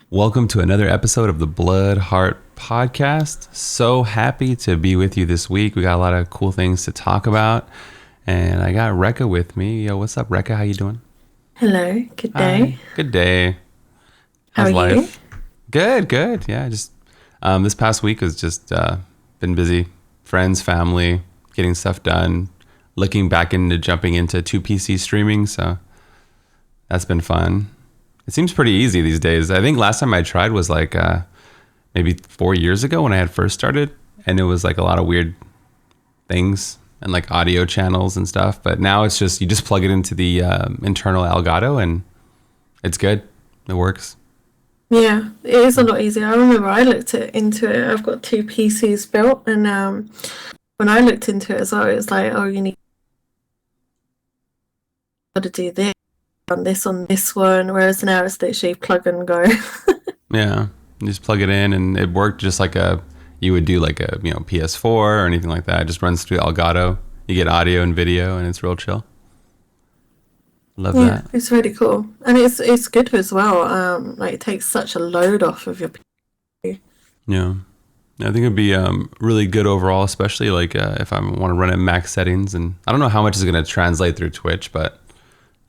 Welcome to another episode of the Blood Heart Podcast. So happy to be with you this week. We got a lot of cool things to talk about. And I got Rekka with me. Yo, what's up, Rekka? How you doing? Hello, good day. Hi. Good day. How How's are life? you? Good. Yeah, just this past week has just been busy. Friends, family, getting stuff done, looking back into jumping into 2PC streaming. So that's been fun. It seems pretty easy these days. I think last time I tried was like maybe 4 years ago when I had first started, and it was like a lot of weird things and like audio channels and stuff. But now it's just you just plug it into the internal Elgato and it's good. It works. Yeah, it is a lot easier. I remember I looked into it. I've got two PCs built, and when I looked into it as well, it was like, oh, you need to do this on this one, whereas now it's literally plug and go. Yeah, you just plug it in and it worked just like you would do like a PS4 or anything like that. It just runs through Elgato. You get audio and video, and it's real chill. Love Yeah, that. it's really cool, and it's good as well. Like it takes such a load off of your PC. Yeah. I think it'd be really good overall, especially like if I want to run at max settings. And I don't know how much is going to translate through Twitch, but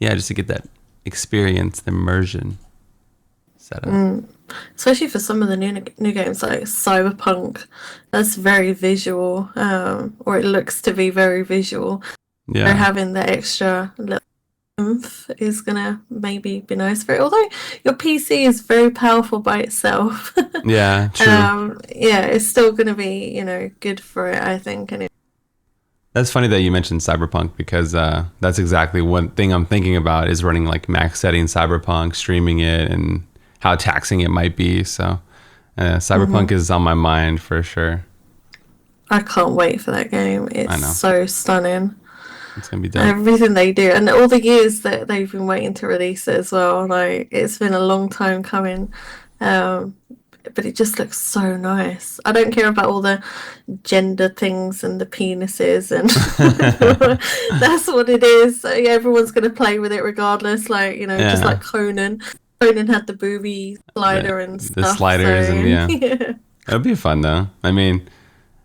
yeah, just to get that experience, the immersion setup. Especially for some of the new games like Cyberpunk, that's very visual, or it looks to be very visual. So Yeah. having that extra little oomph is gonna maybe be nice for it. Although your PC is very powerful by itself, Yeah, true. yeah, it's still gonna be good for it, I think. And That's funny that you mentioned Cyberpunk because that's exactly one thing I'm thinking about is running like max setting Cyberpunk, streaming it, and how taxing it might be. So Cyberpunk is on my mind for sure. I can't wait for that game. I know. It's so stunning. It's going to be dope. Everything they do, and all the years that they've been waiting to release it as well. Like it's been a long time coming, but it just looks so nice. I don't care about all the gender things and the penises, and that's what it is. So, yeah, everyone's gonna play with it regardless. Like just like Conan. Conan had the booby slider and stuff. The sliders so, and yeah. yeah. It'll be fun though. I mean,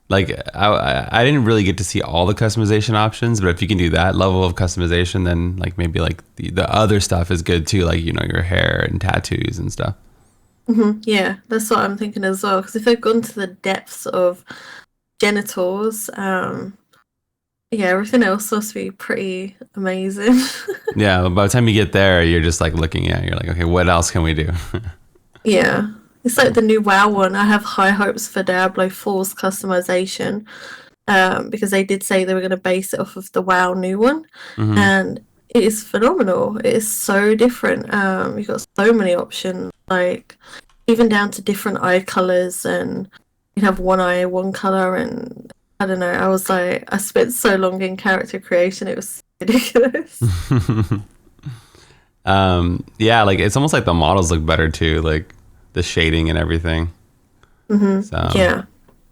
like I didn't really get to see all the customization options, but if you can do that level of customization, then like maybe like the other stuff is good too, like your hair and tattoos and stuff. Yeah, that's what I'm thinking as well. Because if they've gone to the depths of genitals, yeah, everything else must be pretty amazing. Yeah, by the time you get there, you're just like looking at it, you're like, okay, what else can we do? Yeah. It's like the new WoW one. I have high hopes for Diablo 4's customization, because they did say they were going to base it off of the WoW new one. And it is phenomenal. It is so different. You've got so many options, like even down to different eye colors, and you have one eye, one color, and I don't know. I was like, I spent so long in character creation. It was ridiculous. Yeah, like it's almost like the models look better too, like the shading and everything. So Yeah.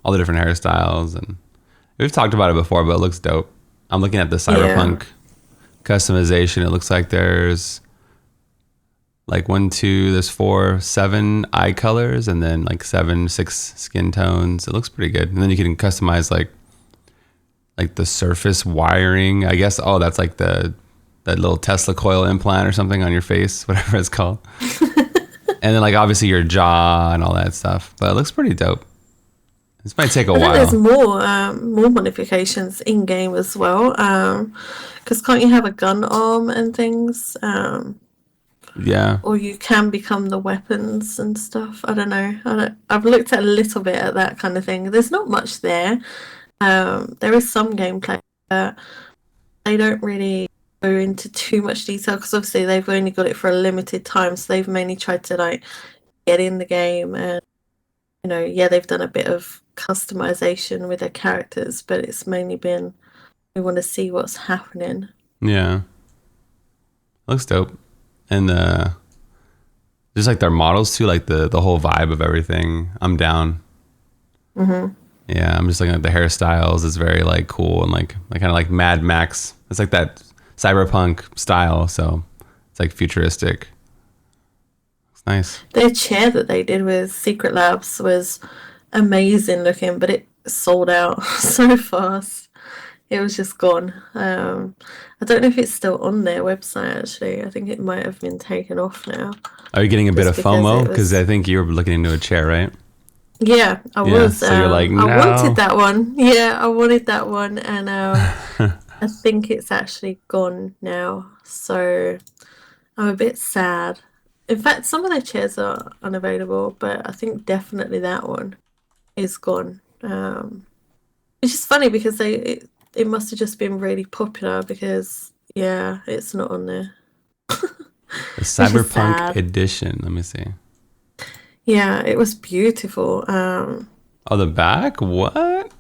all the different hairstyles, and we've talked about it before, but it looks dope. I'm looking at the Cyberpunk customization. It looks like there's like 1, 2, there's 4, 7 eye colors, and then like 7, 6 skin tones. It looks pretty good. And then you can customize like the surface wiring. I guess that's like that little Tesla coil implant or something on your face, whatever it's called. And then like obviously your jaw and all that stuff. But it looks pretty dope. This might take a I think while. there's more modifications in game as well. Because can't you have a gun arm and things? Yeah. Or you can become the weapons and stuff. I don't know. I've looked at a little bit at that kind of thing. There's not much there. There is some gameplay, but they don't really go into too much detail because obviously they've only got it for a limited time, so they've mainly tried to like get in the game, and they've done a bit of customization with their characters, but it's mainly been we want to see what's happening. Yeah. Looks dope. And just like their models too, like the whole vibe of everything. I'm down. Yeah, I'm just looking at the hairstyles. It's very like cool and like kind of like Mad Max. It's like that cyberpunk style, so it's like futuristic. Nice. Their chair that they did with Secret Labs was amazing looking, but it sold out so fast. It was just gone. I don't know if it's still on their website actually. I think it might have been taken off now. Are you getting a bit of Just because FOMO? it Because was. I think you were looking into a chair, right? Yeah, I Yeah. was. So you're like, I wanted no. that one. Yeah, I wanted that one, and I think it's actually gone now. So I'm a bit sad. In fact, some of the chairs are unavailable, but I think definitely that one is gone. It's just funny because it must have just been really popular because yeah, it's not on there. The Which is Cyberpunk sad. edition. Let me see. Yeah, it was beautiful. Oh, the back? What?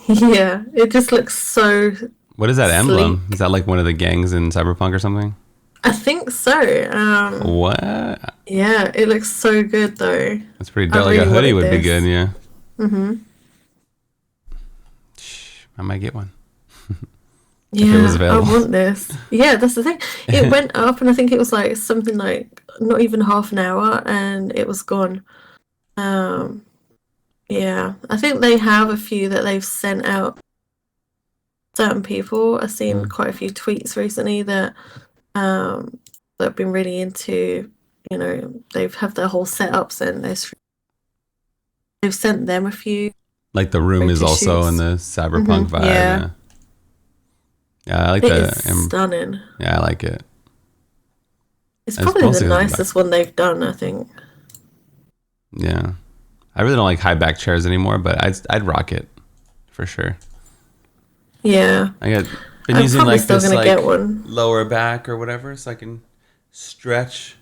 Yeah, it just looks so What is that emblem? Is sleek. that like one of the gangs in Cyberpunk or something? I think so. What? Yeah, it looks so good though. That's pretty I dope. Like a really hoodie wanted would be good, this. yeah. Hmm. I might get one if it was Yeah, I available. want this. Yeah, that's the thing. It went up, and I think it was like something like not even half an hour, and it was gone. Um, yeah, I think they have a few that they've sent out certain people. I've seen Mm. quite a few tweets recently um that have been really into, they've have their whole setups and they've sent them a few Like the room is photo also in shoots. the cyberpunk vibe. Yeah, Yeah, yeah, I like it is the. stunning. Yeah, I like it. It's It's probably the mostly because nicest one they've done, I think. yeah, I really don't like high back chairs anymore, but I'd rock it for sure. Yeah, I got been I'm using probably like still this gonna get like one. lower back or whatever, so I can stretch.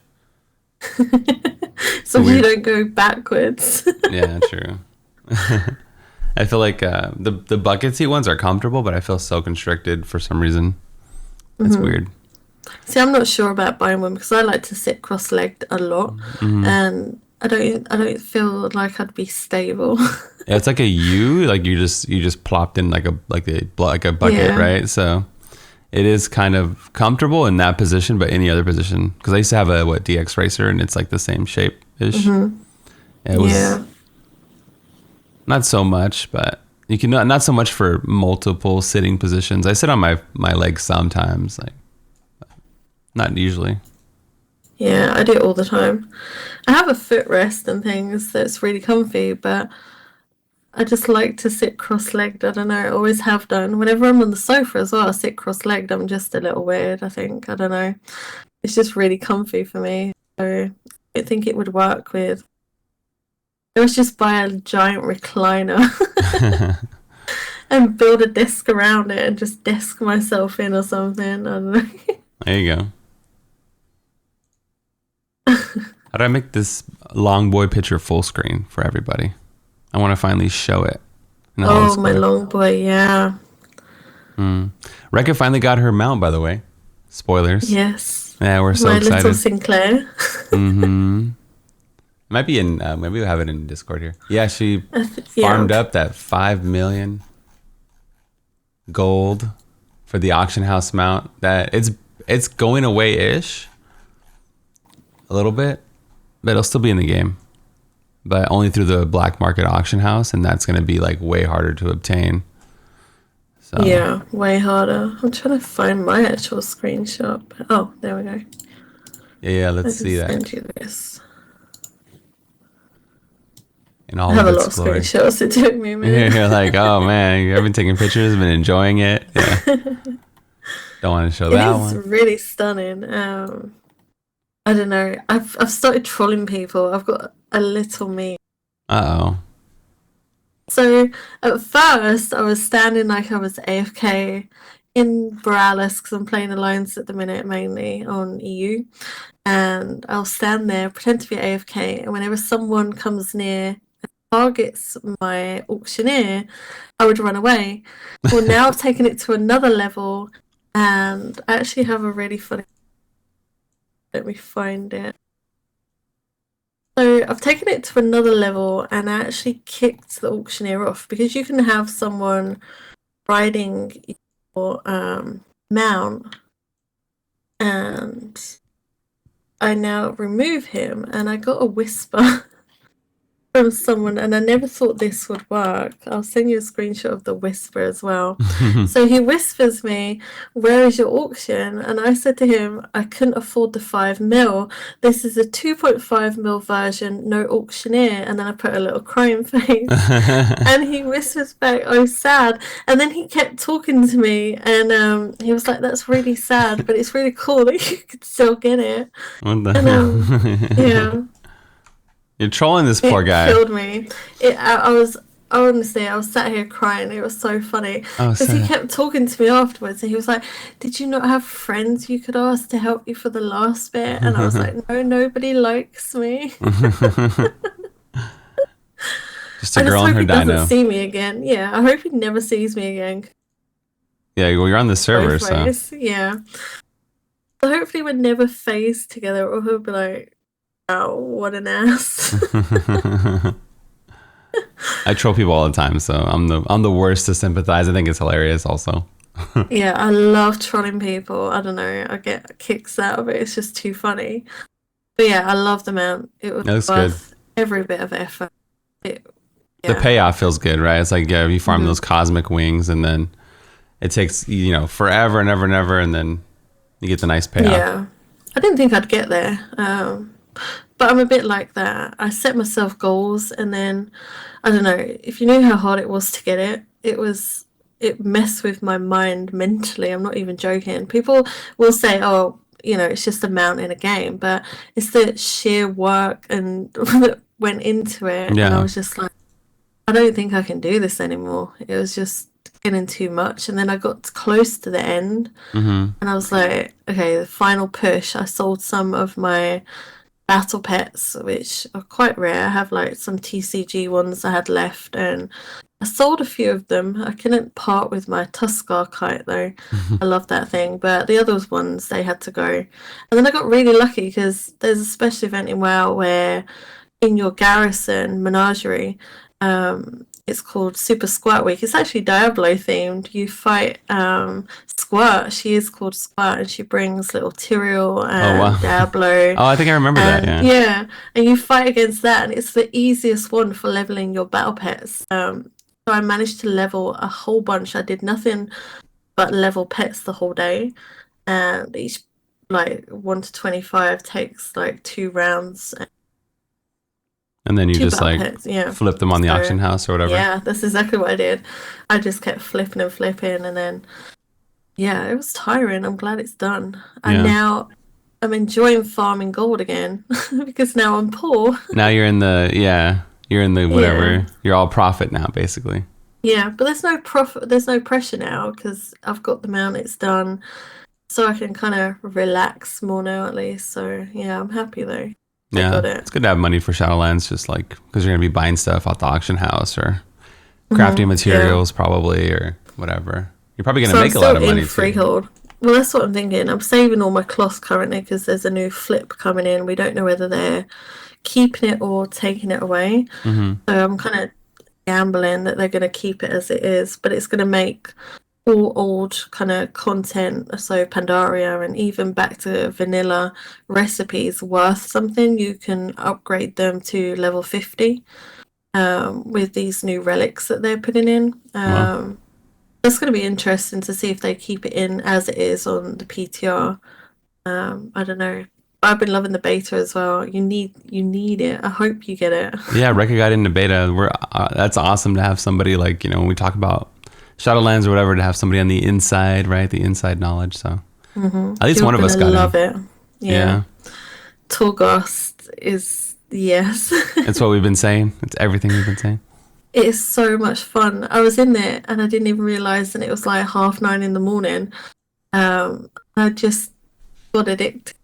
It's So a you weird. don't go backwards. Yeah, true. I feel like the bucket seat ones are comfortable, but I feel so constricted for some reason. It's Hmm. weird. See, I'm not sure about buying one because I like to sit cross-legged a lot, Hmm. and I don't feel like I'd be stable. Yeah, it's like a U, like you just plopped in like a bucket, Yeah. right? So it is kind of comfortable in that position, but any other position. Because I used to have a DX Racer, and it's like the same shape ish. Hmm. It was Yeah. not so much, but you can not so much for multiple sitting positions. I sit on my legs sometimes, like not usually. Yeah, I do it all the time. I have a footrest and things that's really comfy, but I just like to sit cross-legged. I don't know, I always have done. Whenever I'm on the sofa as well, I sit cross-legged. I'm just a little weird, I think. I don't know. It's just really comfy for me. So I think it would work with. I was just buy a giant recliner and build a desk around it and just desk myself in or something. I don't know. There you go. How do I make this long boy picture full screen for everybody? I want to finally show it in all its Oh, my glory. long boy, yeah. Rekka finally got her mount, by the way. Spoilers. Yes. Yeah, we're so My little excited. Sinclair. Mm-hmm. It might be in. Maybe we'll have it in Discord here. Yeah, she Yeah. farmed up that 5 million gold for the auction house mount. That it's going away ish a little bit, but it'll still be in the game. But only through the black market auction house, and that's going to be like way harder to obtain. So Yeah, way harder. I'm trying to find my actual screenshot. Oh, there we go. yeah, I let's can see that send you this. in I all have of a lot its of glory. screenshots. It took me a You're minute. like, oh man, you've been taking pictures, been enjoying it. Yeah, don't want to show It that is one. really stunning. I don't know. I've started trolling people. I've got a little meme. Uh So at first, I was standing like I was AFK in Borealis because I'm playing Alliance at the minute mainly on EU, and I'll stand there, pretend to be AFK, and whenever someone comes near and targets my auctioneer, I would run away. Well, now I've taken it to another level, and I actually have a really funny. Let me find it. So I've taken it to another level and I actually kicked the auctioneer off because you can have someone riding your mount and I now remove him, and I got a whisper from someone, and I never thought this would work. I'll send you a screenshot of the whisper as well. So he whispers me, "Where is your auction?" And I said to him, "I couldn't afford the 5 mil. This is a 2.5 mil version, no auctioneer." And then I put a little crying face. And he whispers back, "Oh, sad." And then he kept talking to me, and he was like, "That's really sad, but it's really cool that you could still get it." What the And hell? yeah. You're trolling this poor guy. It killed me. I was honestly, I was sat here crying. It was so funny because he kept talking to me afterwards, and he was like, "Did you not have friends you could ask to help you for the last bit?" And I was like, "No, nobody likes me." Just a girl in her I just hope he dino. doesn't see me again. Yeah, I hope he never sees me again. Yeah, well, you're on the server, so yeah. So hopefully we're never phased together, or he'll be like, "Oh, what an ass." I troll people all the time, so I'm the worst to sympathize. I think it's hilarious also. Yeah, I love trolling people. I don't know, I get kicks out of it. It's just too funny. But yeah, I love the mount. It was worth every bit of effort. The payoff feels good, right? It's like, yeah, you farm those cosmic wings, and then it takes, forever and ever and ever, and then you get the nice payoff. Yeah, I didn't think I'd get there. But I'm a bit like that. I set myself goals, and then, I don't know, if you knew how hard it was to get it, it messed with my mind mentally. I'm not even joking. People will say, "Oh, it's just a mount in a game," but it's the sheer work and that went into it. Yeah. And I was just like, I don't think I can do this anymore. It was just getting too much. And then I got close to the end, and I was like, okay, the final push. I sold some of my battle pets, which are quite rare. I have like some TCG ones I had left, and I sold a few of them. I couldn't part with my Tuskar kite though. I love that thing, but the other ones, they had to go. And then I got really lucky because there's a special event in WoW where in your garrison menagerie, it's called Super Squirt Week. It's actually Diablo themed. You fight Squirt. She is called Squirt, and she brings little Tyrael and Diablo. Oh, I think I remember that. Yeah, and you fight against that, and it's the easiest one for leveling your battle pets. So I managed to level a whole bunch. I did nothing but level pets the whole day, and each 1 to 25 takes 2 rounds. And then you just flip them on the auction house or whatever. Yeah, that's exactly what I did. I just kept flipping and flipping, and then it was tiring. I'm glad it's done. And now I'm enjoying farming gold again because now I'm poor. Now you're in the whatever. Yeah. You're all profit now, basically. Yeah, but there's no profit. There's no pressure now because I've got the mount. It's done, so I can kind of relax more now at least. So yeah, I'm happy though. Yeah, it's good to have money for Shadowlands, just because you're going to be buying stuff at the auction house or crafting materials probably or whatever. You're probably going to make a lot of money freehold. Well, that's what I'm thinking. I'm saving all my cloth currently because there's a new flip coming in. We don't know whether they're keeping it or taking it away. So I'm kind of gambling that they're going to keep it as it is, but it's going to make all old kind of content, so Pandaria and even back to vanilla recipes worth something. You can upgrade them to level 50 with these new relics that they're putting in. That's going to be interesting to see if they keep it in as it is on the PTR. I don't know. I've been loving the beta as well. You need it. I hope you get it. Yeah, Rekka got into beta. That's awesome to have somebody when we talk about Shadowlands or whatever, to have somebody on the inside, right? The inside knowledge. So at least one of us got it. Love it. Yeah. Torghast is yes. It's what we've been saying. It's everything we've been saying. It is so much fun. I was in there and I didn't even realize, and it was 9:30 in the morning. I just got addicted.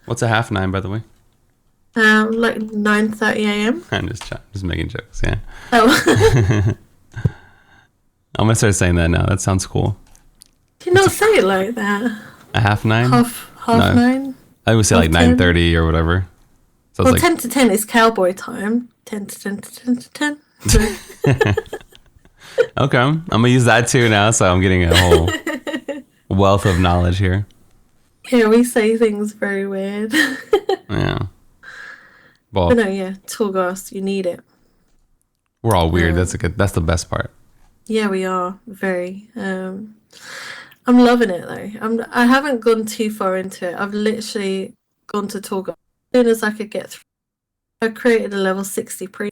What's a 9:30, by the way? 9:30 a.m. I'm just making jokes. Yeah. Oh. I'm gonna start saying that now. That sounds cool. Do you not say it like that? A 9:30? Half 9? I would say 9:30 or whatever. So well, 10 to 10 is cowboy time. 10 to 10 to 10 to 10. Okay, I'm gonna use that too now. So I'm getting a whole wealth of knowledge here. Yeah, we say things very weird. Yeah. But Well, no, yeah, Torghast, you need it. we're all weird. Um, That's the best part. yeah, we are very. I'm loving it though. I haven't gone too far into it. I've literally gone to Torghast as soon as I could get through. I created a level 60 pre.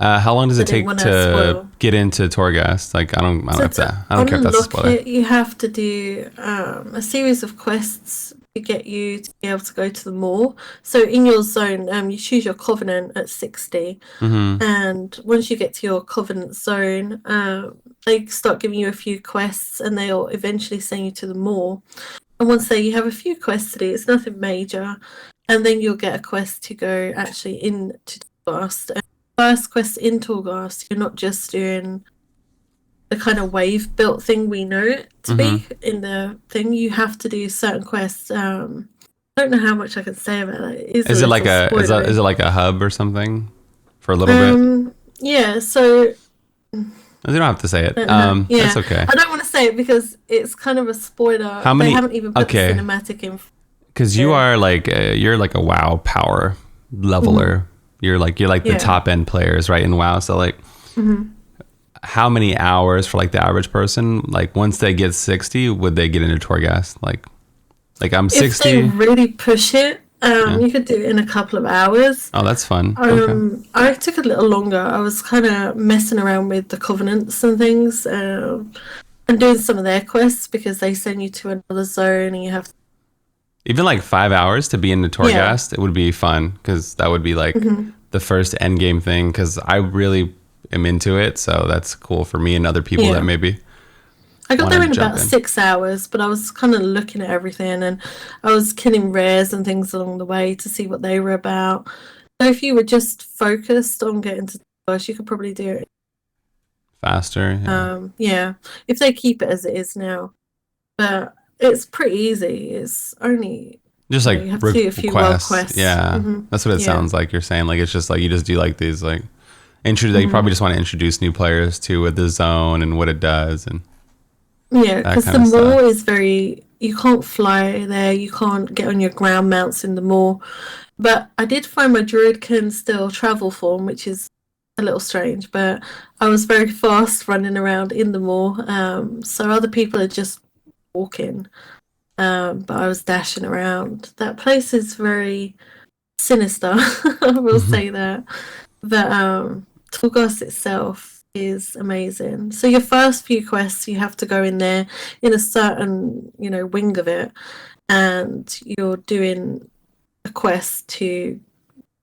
How long does I it didn't take want to to spoil. get into Torghast? Like, I don't So have to to. I don't care if that's a unlock spoiler. it, you have to do a series of quests to get you to be able to go to the mall. So in your zone, you choose your covenant at 60, Mm-hmm. and once you get to your covenant zone, they start giving you a few quests, and they'll eventually send you to the mall. And once there, you have a few quests to do. It's nothing major, and then you'll get a quest to go actually into Torghast. And first quest in Torghast, you're not just doing the kind of wave built thing we know it to Mm-hmm. be in the thing. You have to do certain quests. I don't know how much I can say about that. It is a Is it like little a is spoilery. it like a hub or something for a little bit? Yeah, so You don't have to say it. I don't know. That's Yeah, okay. I don't want to say it because it's kind of a spoiler. How They many? haven't even put the Okay, cinematic in. because you Yeah. are like you're like a WoW power leveler. You're like the Yeah. top end players, right, in WoW. So like, how many hours for like the average person? Like once they get 60, would they get into Torghast? Like I'm If they 60. really push it, Yeah. you could do it in a couple of hours. Oh, that's fun. Okay. I took a little longer. I was kind of messing around with the covenants and things, and doing some of their quests because they send you to another zone and you have. Even like 5 hours to be into Yeah. Torghast, it would be fun because that would be like Hmm. the first end game thing. Because I really am into it, so that's cool for me and other people that Yeah. maybe I got want there to in jump about in. 6 hours, but I was kind of looking at everything and I was killing rares and things along the way to see what they were about. So if you were just focused on getting to Bush, you could probably do it. Faster. Yeah. Yeah, if they keep it as it is now. But it's pretty easy. It's only, Just like you have to do a few world requests. quests. Yeah, that's what it Yeah. sounds like. You're saying like it's just like you just do like these like intro. You Mm-hmm. probably just want to introduce new players to with the zone and what it does and Yeah, that because kind the of mall stuff. is very. You can't fly there. You can't get on your ground mounts in the mall. But I did find my druid can still travel form, which is a little strange. But I was very fast running around in the mall. So other people are just walking. But I was dashing around. That place is very sinister. I will say that. But Torghast itself is amazing. So your first few quests, you have to go in there in a certain, wing of it, and you're doing a quest to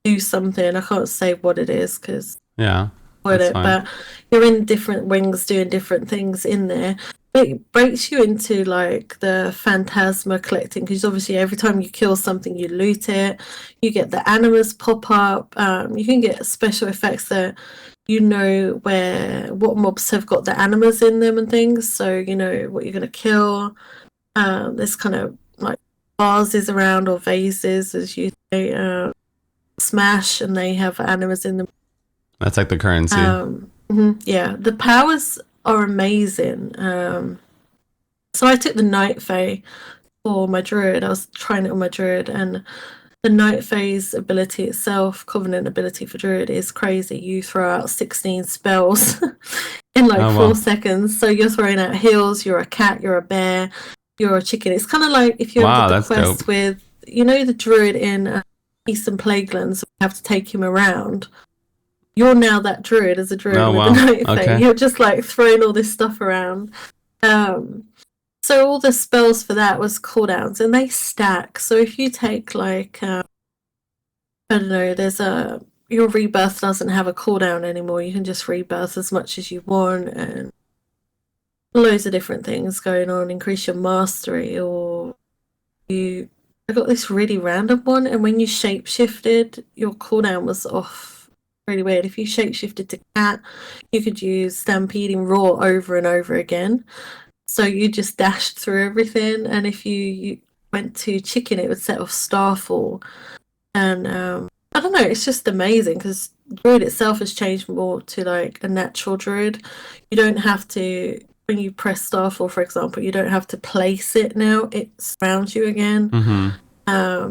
do something. I can't say what it is because Yeah, spoil that's it, fine. but you're in different wings doing different things in there. It breaks you into like the phantasma collecting because obviously every time you kill something, you loot it. You get the animals pop up. You can get special effects that what mobs have got the animals in them and things, so you know what you're gonna kill. There's kind of like vases around or vases, as you say, smash, and they have animals in them. That's like the currency. Yeah, the powers are amazing. So I took the Night Fae for my druid. I was trying it on my druid, and the Night Fae's ability itself, Covenant ability for druid, is crazy. You throw out 16 spells in like Oh 4 seconds. So you're throwing out heals. You're a cat. You're a bear. You're a chicken. It's kind of like if you ever did wow, the that's dope. quest with, the druid in Eastern Plaguelands. You have to take him around. You're now that druid as a druid Oh with the wow. Night Fae. Okay. You're just like throwing all this stuff around. So all the spells for that was cooldowns, and they stack. So if you take like I don't know, your rebirth doesn't have a cooldown anymore. You can just rebirth as much as you want, and loads of different things going on. Increase your mastery, or you. I got this really random one, and when you shapeshifted, your cooldown was off. Really weird. If you shapeshifted to cat, you could use stampeding roar over and over again. So you just dashed through everything, and if you went to chicken, it would set off starfall. And I don't know, it's just amazing because druid itself has changed more to like a natural druid. You don't have to when you press Starfall, for example, you don't have to place it now. It surrounds you again.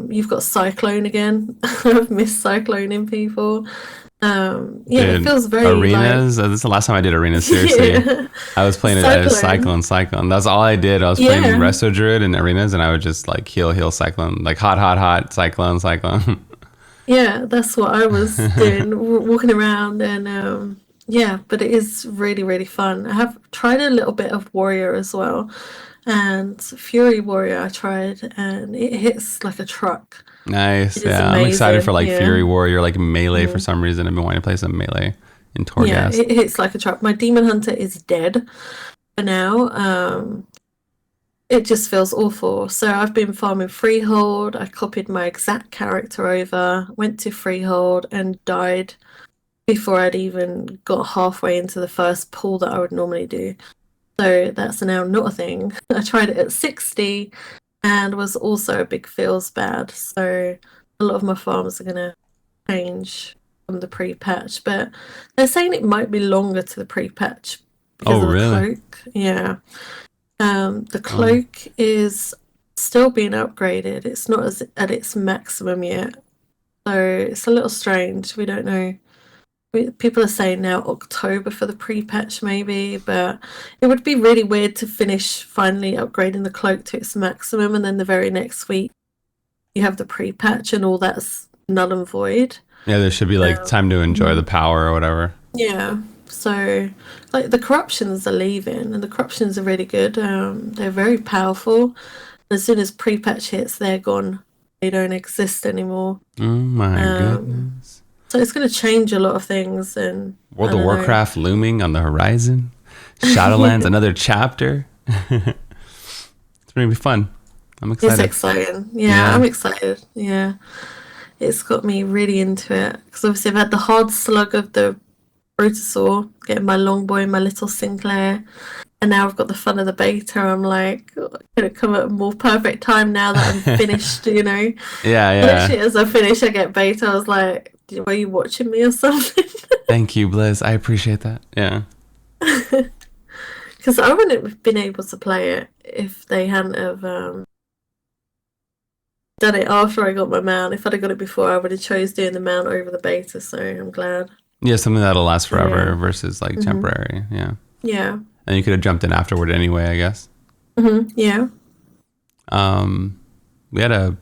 You've got Cyclone again. I've missed cycloning people. Yeah, Dude, it feels very arenas. This is the last time I did arenas. Seriously, yeah. I was playing it as Cyclone. That's all I did. I was playing Resto Druid in arenas, and I would just like heal Cyclone, like hot, Cyclone. Yeah, that's what I was doing, walking around, and yeah, but it is really, really fun. I have tried a little bit of Warrior as well, and Fury Warrior I tried, and it hits like a truck. Nice. Yeah, I'm excited for like Fury Warrior, like melee for some reason. I've been wanting to play some melee in Torghast. Yeah, it hits like a truck. My Demon Hunter is dead for now. It just feels awful. So I've been farming Freehold. I copied my exact character over, went to Freehold, and died before I'd even got halfway into the first pull that I would normally do. So that's now not a thing. I tried it at 60 and was also a big feels bad. So a lot of my farms are going to change from the pre-patch. But they're saying it might be longer to the pre-patch because of the cloak. Yeah. The cloak is still being upgraded. It's not at its maximum yet. So it's a little strange. We don't know. People are saying now October for the pre-patch maybe, but it would be really weird to finish finally upgrading the cloak to its maximum and then the very next week you have the pre-patch and all that's null and void. Yeah, there should be like time to enjoy the power or whatever. Yeah, so like the corruptions are leaving and the corruptions are really good. They're very powerful. As soon as pre-patch hits, they're gone. They don't exist anymore. Oh my goodness. So it's going to change a lot of things. And World of Warcraft looming on the horizon. Shadowlands, another chapter. It's going to be fun. I'm excited. It's exciting. Yeah, I'm excited. Yeah. It's got me really into it. Because obviously I've had the hard slug of the Brutosaur, getting my Longboy, my little Sinclair. And now I've got the fun of the beta. I'm like, could it come at a more perfect time now that I'm finished, you know? Yeah. Literally, as I finish, I get beta. I was like, were you watching me or something? Thank you, Blizz. I appreciate that. Yeah. Because I wouldn't have been able to play it if they hadn't have done it after I got my mount. If I'd have got it before, I would have chose doing the mount over the beta. So I'm glad. Yeah, something that'll last forever versus like temporary. Yeah. Yeah. And you could have jumped in afterward anyway, I guess. Yeah. We had a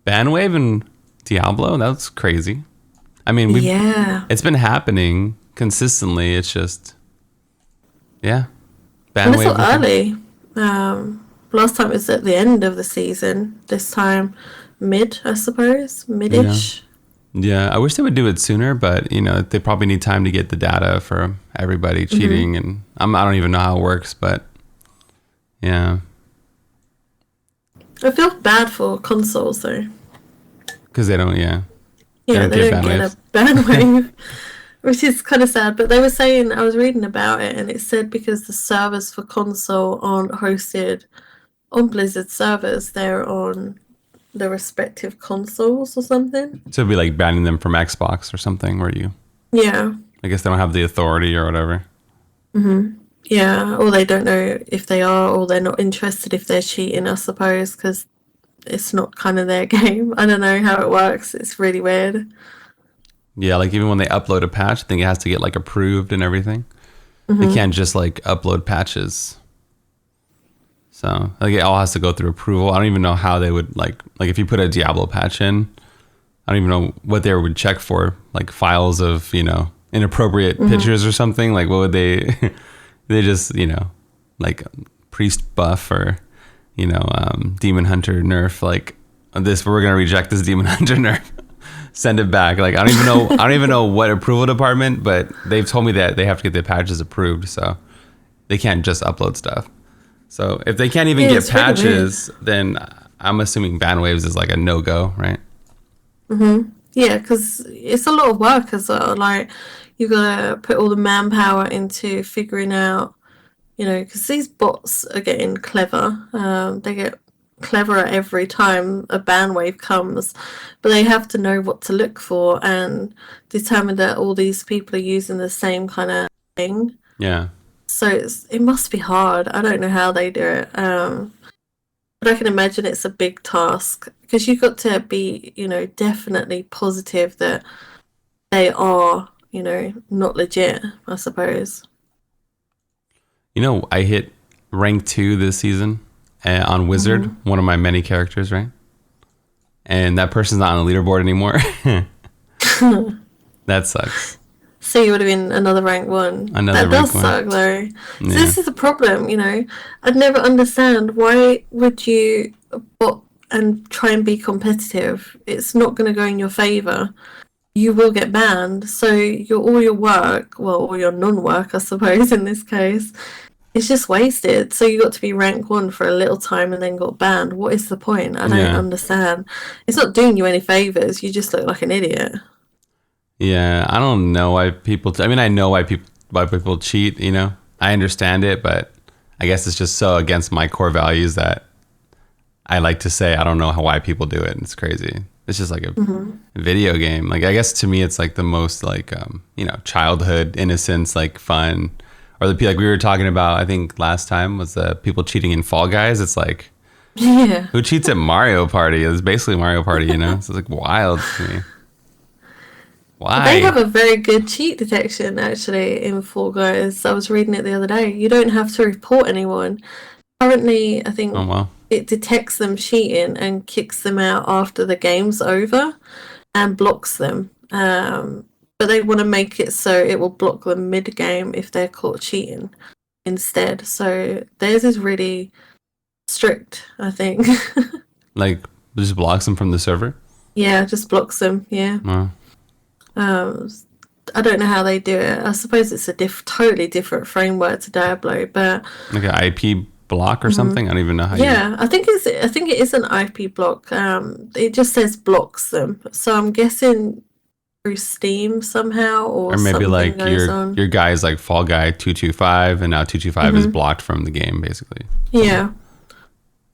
ban wave in Diablo. That's crazy. I mean, it's been happening consistently. It's just, ban wave. It's early. Last time it was at the end of the season. This time, I suppose, mid-ish. Yeah, I wish they would do it sooner, but you know they probably need time to get the data for everybody cheating, and I don't even know how it works, but yeah. I feel bad for consoles though, because they don't, they don't get a ban wave, which is kind of sad. But they were saying, I was reading about it, and it said because the servers for console aren't hosted on Blizzard servers, they're on the respective consoles or something. So it'd be like banning them from Xbox or something, where you... Yeah. I guess they don't have the authority or whatever. Yeah, or they don't know if they are, or they're not interested if they're cheating, I suppose, because it's not kind of their game. I don't know how it works. It's really weird. Yeah, like even when they upload a patch, I think it has to get like approved and everything. They can't just like upload patches. So like it all has to go through approval. I don't even know how they would like if you put a Diablo patch in, I don't even know what they would check for, like files of, inappropriate pictures or something. Like what would they they just, like priest buff or, demon hunter nerf, like this, we're going to reject this demon hunter nerf. Send it back. Like I don't even know what approval department, but they've told me that they have to get their patches approved, so they can't just upload stuff. So if they can't even get patches, then I'm assuming ban waves is like a no-go, right? Yeah, because it's a lot of work as well. Like you gotta put all the manpower into figuring out, because these bots are getting clever. They get cleverer every time a ban wave comes, but they have to know what to look for and determine that all these people are using the same kind of thing. Yeah. so it must be hard. I don't know how they do it. But I can imagine it's a big task because you've got to be, definitely positive that they are, not legit, I suppose. I hit rank 2 this season on Wizard, one of my many characters, right? And that person's not on the leaderboard anymore. That sucks. So you would have been another rank 1. That does suck, though. Yeah. So this is a problem, I'd never understand why would you bot and try and be competitive. It's not going to go in your favor. You will get banned. So all your work, well, all your non-work, I suppose, in this case, it's just wasted. So you got to be rank 1 for a little time and then got banned. What is the point? I don't understand. It's not doing you any favors. You just look like an idiot. Yeah, I don't know why people... I know why people cheat, I understand it, but I guess it's just so against my core values that I like to say I don't know why people do it. It's crazy. It's just like a video game. Like, I guess to me it's like the most like, childhood innocence, like fun. Or like we were talking about, I think last time, was the people cheating in Fall Guys. It's like, who cheats at Mario Party? It's basically Mario Party, So it's like wild to me. Why? They have a very good cheat detection, actually, in Fall Guys. I was reading it the other day. You don't have to report anyone. Currently, I think it detects them cheating and kicks them out after the game's over and blocks them. But they want to make it so it will block them mid-game if they're caught cheating instead. So theirs is really strict, I think. Like, just blocks them from the server? Yeah, just blocks them, yeah. Wow. I don't know how they do it. I suppose it's a totally different framework to Diablo, but like an IP block or something. I don't even know how. I think it is an IP block. It just says blocks them, so I'm guessing through Steam somehow, or maybe like your guy's like Fall Guy 225, and now 225 is blocked from the game, basically. Yeah.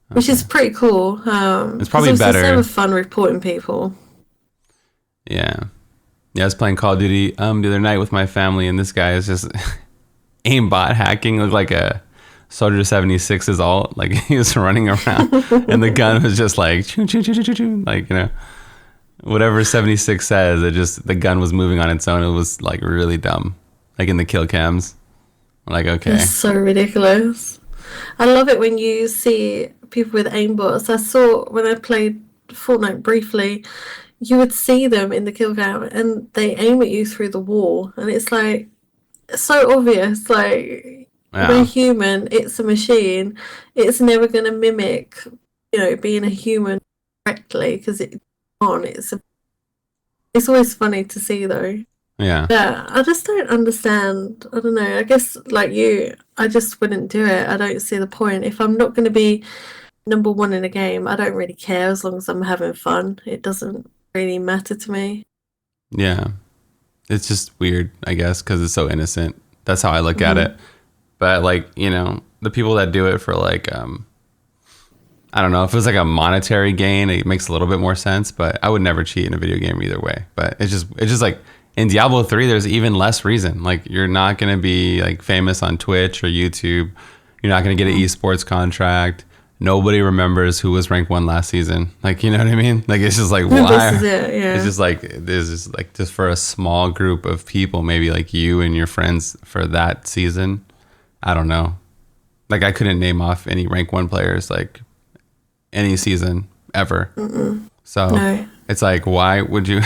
Which is pretty cool. It's probably better. It's never fun reporting people. Yeah. Yeah, I was playing Call of Duty the other night with my family, and this guy is just aimbot hacking. Looked like a Soldier 76's alt. Like, he was running around, and the gun was just like, choo, choo, choo, choo, choo, like, whatever 76 says, the gun was moving on its own. It was, like, really dumb. Like, in the kill cams. Like, okay. It's so ridiculous. I love it when you see people with aimbots. I saw when I played Fortnite briefly, you would see them in the kill cam and they aim at you through the wall, and it's like so obvious. Like, we're human, it's a machine. It's never going to mimic, being a human correctly, because it can't. It's always funny to see, though. Yeah. Yeah, I just don't understand. I don't know. I guess like you, I just wouldn't do it. I don't see the point. If I'm not going to be number 1 in a game, I don't really care as long as I'm having fun. It doesn't really matter to me. Yeah, it's just weird, I guess, because it's so innocent. That's how I look at it. But like, the people that do it for like I don't know, if it was like a monetary gain, it makes a little bit more sense, but I would never cheat in a video game either way. But it's just like in Diablo 3 there's even less reason. Like, you're not going to be like famous on Twitch or YouTube. You're not going to get an esports contract. Nobody remembers who was ranked 1 last season. Like, you know what I mean? Like, it's just like, why? This is it, yeah. It's just like, this is like just for a small group of people, maybe like you and your friends for that season. I don't know. Like, I couldn't name off any rank 1 players like any season ever. So it's like, why would you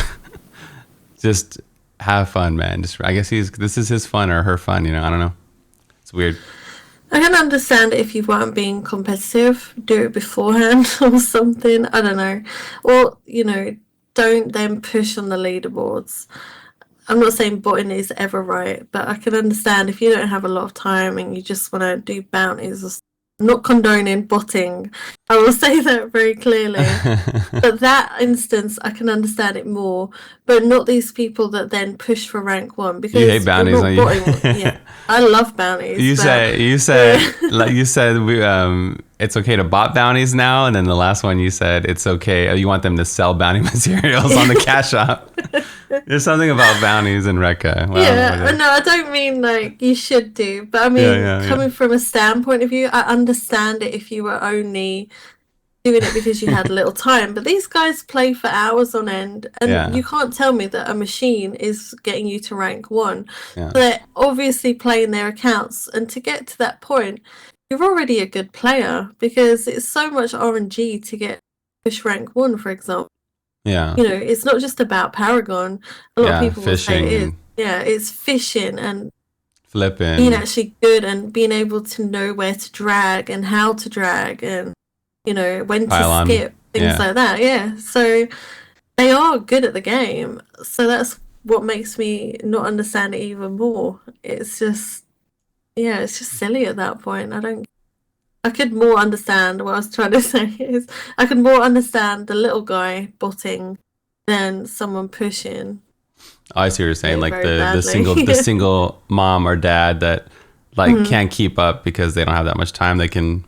just have fun, man? I guess this is his fun or her fun, I don't know. It's weird. I can understand if you weren't being competitive, do it beforehand or something. I don't know. Or, don't then push on the leaderboards. I'm not saying botting is ever right, but I can understand if you don't have a lot of time and you just want to do bounties or I'm not condoning botting. I will say that very clearly. But that instance, I can understand it more. But not these people that then push for rank 1. Because you hate bounties, don't you? Yeah, I love bounties. You said it's okay to bot bounties now, and then the last one you said it's okay. You want them to sell bounty materials on the cash shop. There's something about bounties in Rekka. Well, yeah, no, I don't mean like you should do, but I mean coming from a standpoint of view, I understand it if you were only doing it because you had a little time. But these guys play for hours on end, and you can't tell me that a machine is getting you to rank 1. Yeah. They're obviously playing their accounts, and to get to that point, you're already a good player because it's so much RNG to get push rank 1, for example. Yeah. You know, it's not just about Paragon. A lot of people fishing will say it is. Yeah, it's fishing and flipping. Being actually good and being able to know where to drag and how to drag and, you know, when to skip, things like that. Yeah. So they are good at the game. So that's what makes me not understand it even more. It's just, it's just silly at that point. I could more understand what I was trying to say is I could more understand the little guy botting than someone pushing. Oh, I see what you're saying. Like the single mom or dad that like can't keep up because they don't have that much time. They can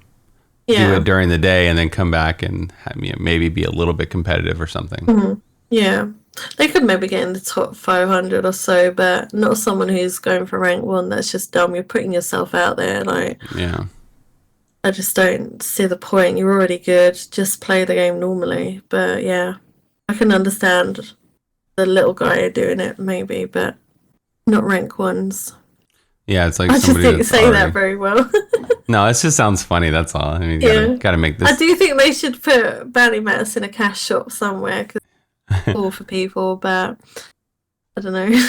do it during the day and then come back and maybe be a little bit competitive or something. Mm-hmm. Yeah. They could maybe get in the top 500 or so, but not someone who's going for rank 1. That's just dumb. You're putting yourself out there. Like, yeah. I just don't see the point. You're already good. Just play the game normally. But yeah, I can understand the little guy doing it maybe, but not rank 1s. Yeah, it's like I just didn't say that very well. No, it just sounds funny. That's all. I mean, you gotta make this. I do think they should put bounty mats in a cash shop somewhere because it's all for people, but I don't know.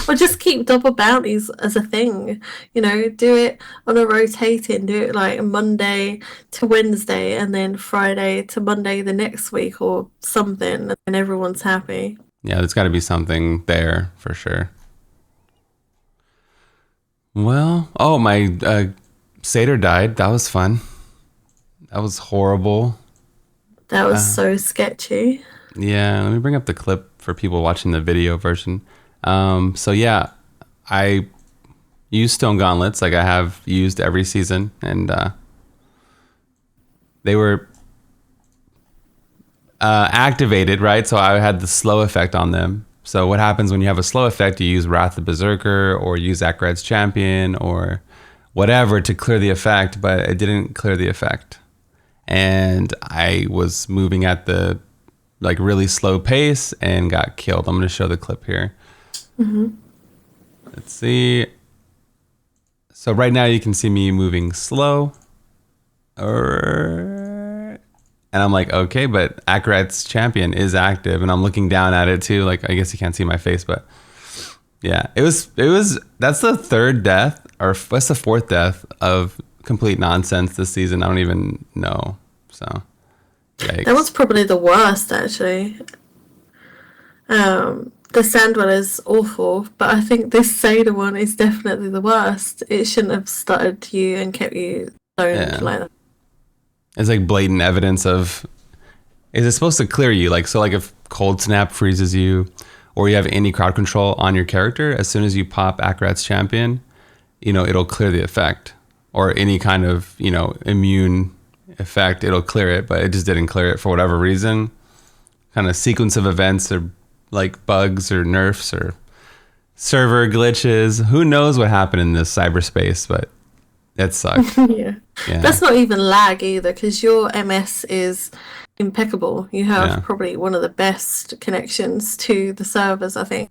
Or just keep double bounties as a thing. You know, do it on a rotating. Do it like Monday to Wednesday and then Friday to Monday the next week or something, and everyone's happy. Yeah, there's got to be something there for sure. Well, my satyr died. That was fun. That was horrible. That was so sketchy. Yeah, let me bring up the clip for people watching the video version. So yeah, I use stone gauntlets like I have used every season, and they were activated, right? So I had the slow effect on them. So what happens when you have a slow effect? You use Wrath of Berserker or use Akrad's Champion or whatever to clear the effect, but it didn't clear the effect. And I was moving at the like really slow pace and got killed. I'm going to show the clip here. Mm-hmm. Let's see. So right now you can see me moving slow. And I'm like, okay, but Akrad's Champion is active, and I'm looking down at it too. Like, I guess you can't see my face, but yeah, it was. That's the third death, or what's the fourth death of complete nonsense this season? I don't even know. So, yikes. That was probably the worst, actually. The Sandwell is awful, but I think this Satyr one is definitely the worst. It shouldn't have stuttered you and kept you stoned like that. It's like blatant evidence of, is it supposed to clear you? Like, so like if Cold Snap freezes you or you have any crowd control on your character, as soon as you pop Akrad's Champion, you know, it'll clear the effect, or any kind of, you know, immune effect, it'll clear it, but it just didn't clear it for whatever reason. Kind of sequence of events or like bugs or nerfs or server glitches. Who knows what happened in this cyberspace, but it sucked. Yeah. That's not even lag either, because your MS is impeccable. You have probably one of the best connections to the servers, I think.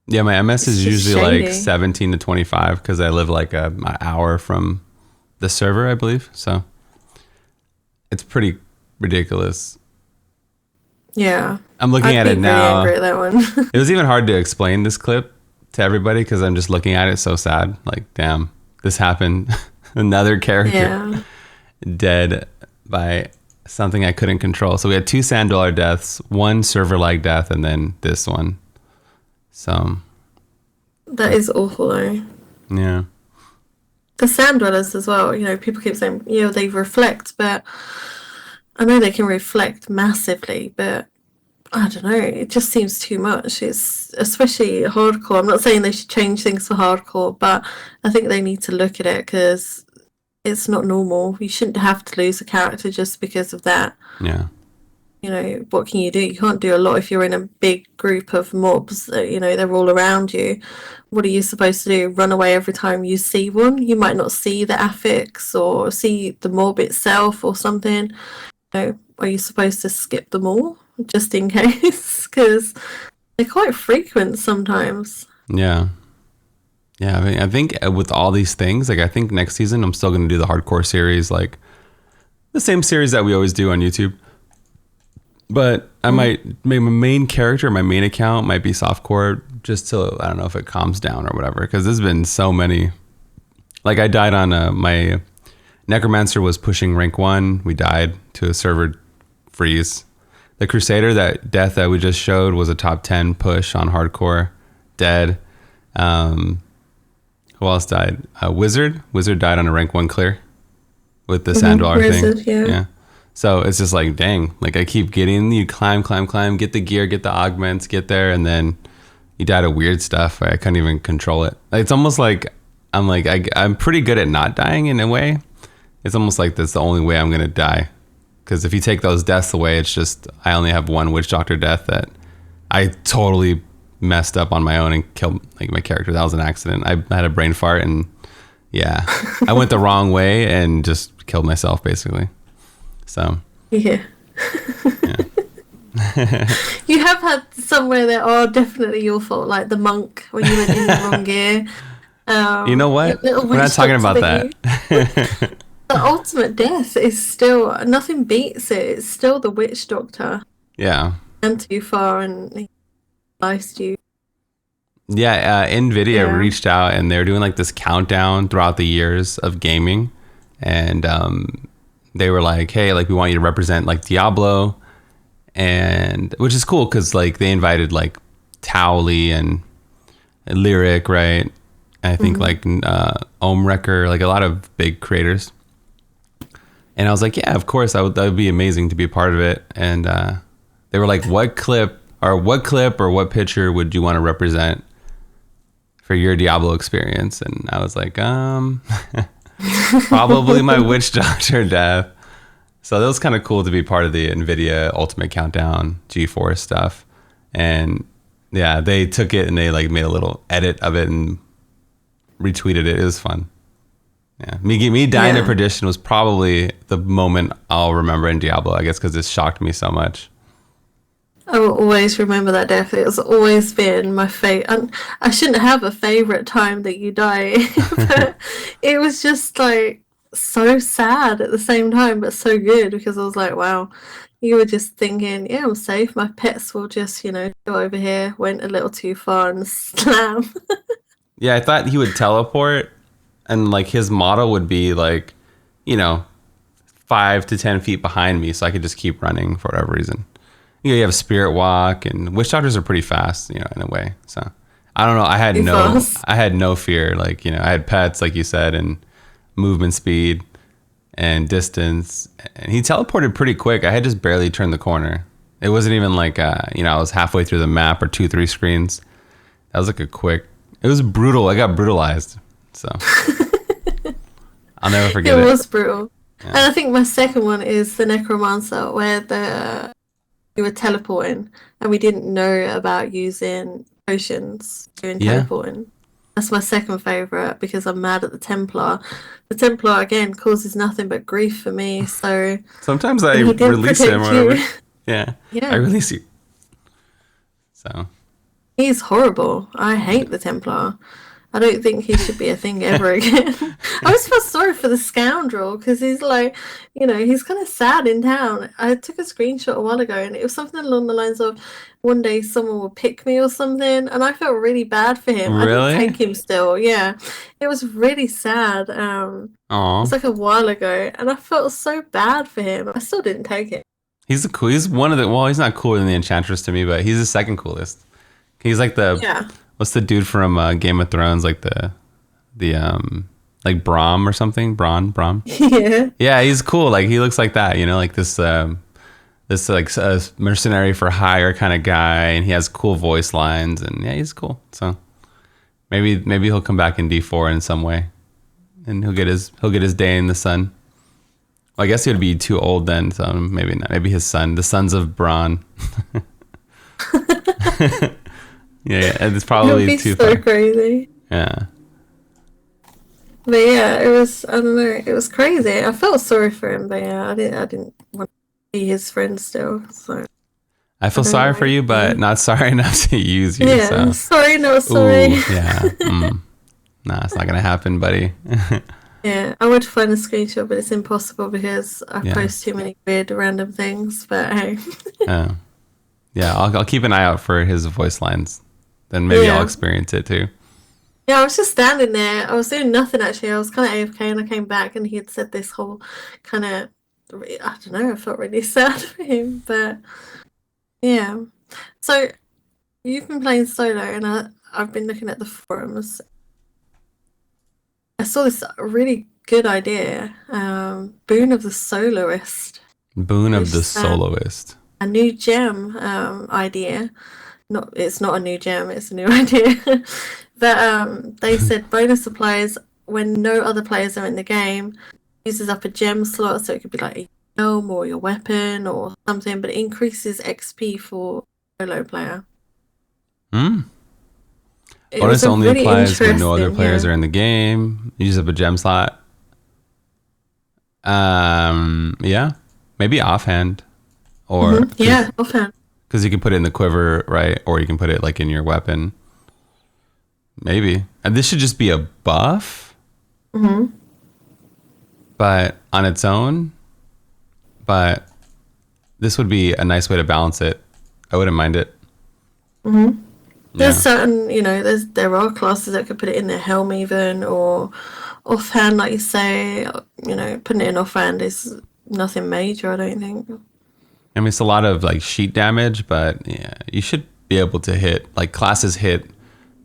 Yeah, my MS is usually shady. Like 17 to 25 because I live like an hour from the server, I believe. So it's pretty ridiculous. Yeah. I'm looking at it now. Really angry at that one. It was even hard to explain this clip to everybody because I'm just looking at it so sad. Like, damn, this happened. Another character dead by something I couldn't control. So we had 2 Sand-Dweller deaths, 1 server-like death, and then this one. So that is awful, though. Yeah. The Sand-Dwellers as well. You know, people keep saying, you know, they reflect, but I know they can reflect massively, but I don't know. It just seems too much. It's especially hardcore. I'm not saying they should change things for hardcore, but I think they need to look at it because it's not normal. You shouldn't have to lose a character just because of that. Yeah. You know, what can you do? You can't do a lot if you're in a big group of mobs that, you know, they're all around you. What are you supposed to do? Run away every time you see one? You might not see the affix or see the mob itself or something. You know, are you supposed to skip them all just in case? Because they're quite frequent sometimes. Yeah. Yeah, I mean, I think with all these things, like I think next season I'm still going to do the hardcore series, like the same series that we always do on YouTube. But I might, maybe my main character, my main account might be softcore just till, I don't know if it calms down or whatever. Because there's been so many. Like I died on my Necromancer was pushing rank 1. We died to a server freeze. The Crusader, that death that we just showed, was a top 10 push on hardcore. Dead. Who else died? Wizard. Wizard died on a rank 1 clear with the sand dweller thing. Yeah. So it's just like, dang, like I keep getting, you climb, get the gear, get the augments, get there, and then you die to weird stuff. I couldn't even control it. It's almost like I'm pretty good at not dying in a way. It's almost like that's the only way I'm gonna die. Because if you take those deaths away, it's just I only have one witch doctor death that I totally messed up on my own and killed like my character. That was an accident. I had a brain fart and yeah, I went the wrong way and just killed myself basically. So yeah. You have had somewhere that are definitely your fault, like the monk when you went in the wrong gear. You know what? We're not talking about that. The ultimate death is still, nothing beats it. It's still the witch doctor. Yeah. And too far and he sliced you. Yeah, NVIDIA reached out and they're doing like this countdown throughout the years of gaming. And they were like, hey, like we want you to represent like Diablo. And which is cool because like they invited like Towley and Lyric, right? And I think like Omrecker, like a lot of big creators. And I was like, yeah, of course, that would be amazing to be a part of it. And they were like, what clip or what picture would you want to represent for your Diablo experience? And I was like, probably my witch doctor death. So that was kind of cool to be part of the NVIDIA Ultimate Countdown GeForce stuff. And yeah, they took it and they like made a little edit of it and retweeted it. It was fun. Yeah, me dying to perdition was probably the moment I'll remember in Diablo, I guess, because it shocked me so much. I will always remember that death. It's always been my favorite. I shouldn't have a favorite time that you die, but it was just like so sad at the same time, but so good because I was like, wow, you were just thinking, yeah, I'm safe. My pets will just, go over here. Went a little too far and slam. Yeah, I thought he would teleport. And like his model would be like, 5 to 10 feet behind me, so I could just keep running for whatever reason. You have Spirit Walk, and witch doctors are pretty fast, in a way. So I don't know. I had no fear. Like I had pets, like you said, and movement speed and distance. And he teleported pretty quick. I had just barely turned the corner. It wasn't even like I was halfway through the map or 2-3 screens. That was like a quick. It was brutal. I got brutalized. So I'll never forget it. It was brutal. Yeah. And I think my second one is the Necromancer, where we were teleporting and we didn't know about using potions during teleporting. That's my second favourite because I'm mad at the Templar. The Templar, again, causes nothing but grief for me. So sometimes I release him or whatever. Yeah, I release you. So he's horrible. I hate the Templar. I don't think he should be a thing ever again. I always feel sorry for the scoundrel because he's like, he's kind of sad in town. I took a screenshot a while ago and it was something along the lines of one day someone will pick me or something. And I felt really bad for him. Really? I didn't take him still. Yeah. It was really sad. It was like a while ago and I felt so bad for him. I still didn't take it. He's one of the, well, he's not cooler than the Enchantress to me, but he's the second coolest. He's like what's the dude from Game of Thrones? Like the like Brom or something? Brom? Yeah. Yeah, he's cool. Like he looks like that, like this like mercenary for hire kind of guy, and he has cool voice lines, and yeah, he's cool. So maybe he'll come back in D4 in some way. and he'll get his day in the sun. Well, I guess he would be too old then, so maybe not. Maybe his son, the sons of Bronn. Yeah, it's probably It'll be too so far. crazy. Yeah. But yeah, it was, I don't know, it was crazy. I felt sorry for him, but yeah, I didn't want to be his friend still. So I feel don't sorry know. for you, but not sorry enough to use you. yeah, So. sorry, no Ooh, sorry. yeah. Nah, it's not gonna happen, buddy. Yeah, I would find a screenshot, but it's impossible because I Yeah. post too many weird random things. But hey, Yeah, I'll keep an eye out for his voice lines. Then maybe I'll Yeah. experience it too. yeah, I was just standing there. I was doing nothing actually. I was kind of AFK, and I came back, and he had said this whole kind of, I don't know. I felt really sad for him, but yeah. So you've been playing solo, and I've been looking at the forums. I saw this really good idea, Boon of the Soloist, Boon of which the is Soloist. a new gem idea. It's not a new gem, it's a new idea. But they said bonus supplies when no other players are in the game, uses up a gem slot, so it could be like a helm or your weapon or something, but it increases XP for solo player. It Bonus was a only really applies when no other interesting, players yeah. are in the game. You use up a gem slot. Yeah, maybe offhand, or Yeah, offhand. because you can put it in the quiver, right? Or you can put it like in your weapon. Maybe, and this should just be a buff, but on its own. But this would be a nice way to balance it. I wouldn't mind it. There's certain, there are classes that could put it in their helm even, or offhand, like you say, putting it in offhand is nothing major, I don't think. I mean, it's a lot of like sheet damage, but yeah, you should be able to hit, like classes hit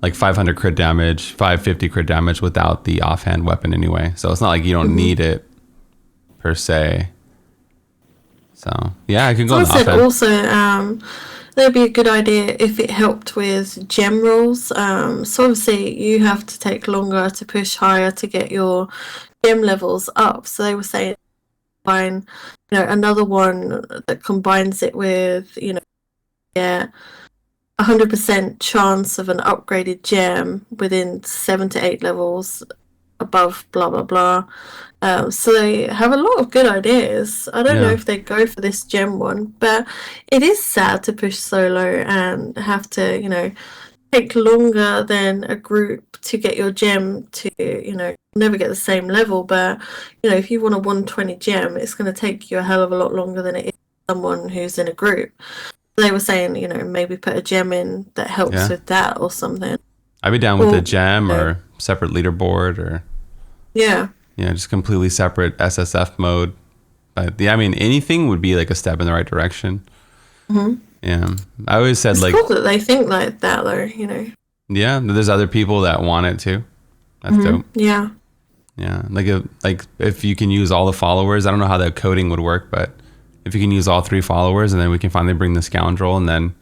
like 500 crit damage, 550 crit damage without the offhand weapon anyway. So it's not like you don't need it per se. So yeah, I could go on Someone said offhand. also that would be a good idea if it helped with gem rolls. So obviously you have to take longer to push higher to get your gem levels up. So they were saying find another one that combines it with yeah 100% chance of an upgraded gem within 7 to 8 levels above blah blah blah. So they have a lot of good ideas. I don't know Yeah. if they go for this gem one, but it is sad to push solo and have to take longer than a group to get your gem to never get the same level. But if you want a 120 gem, it's going to take you a hell of a lot longer than it is someone who's in a group. They were saying maybe put a gem in that helps Yeah. with that or something. I'd be down with Or, a gem or separate leaderboard or yeah. just completely separate SSF mode. But yeah, I mean, anything would be like a step in the right direction. Yeah, I always said It's like, cool that they think like that though, yeah, there's other people that want it too. That's dope. Yeah. Yeah, like if you can use all the followers, I don't know how the coding would work, but if you can use all 3 followers, and then we can finally bring the scoundrel, and then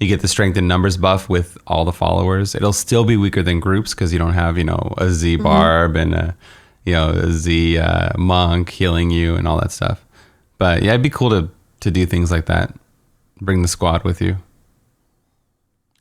you get the strength and numbers buff with all the followers. It'll still be weaker than groups because you don't have a Z barb and a Z monk healing you and all that stuff. But yeah, it'd be cool to do things like that. Bring the squad with you.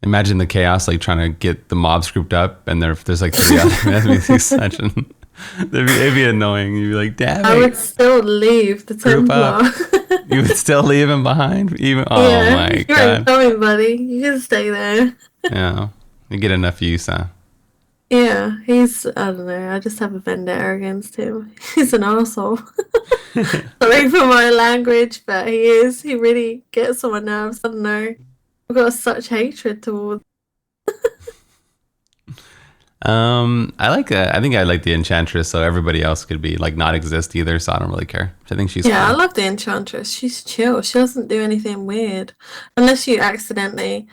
Imagine the chaos, like trying to get the mobs grouped up, and there's like 3 other enemies such and it'd be annoying. You'd be like, damn I it. would still leave the Group up. Templar. You would still leave him behind? Oh Yeah, my you ain't god. coming, buddy. You can stay there. Yeah. You get enough use, huh? Yeah, I don't know, I just have a vendetta against him. He's an arsehole. Sorry for my language, but he really gets on my nerves. I don't know. I've got such hatred towards. I think I like the Enchantress, so everybody else could be like not exist either, so I don't really care. I think she's Yeah, I fine. love the Enchantress. She's chill. She doesn't do anything weird. Unless you accidentally,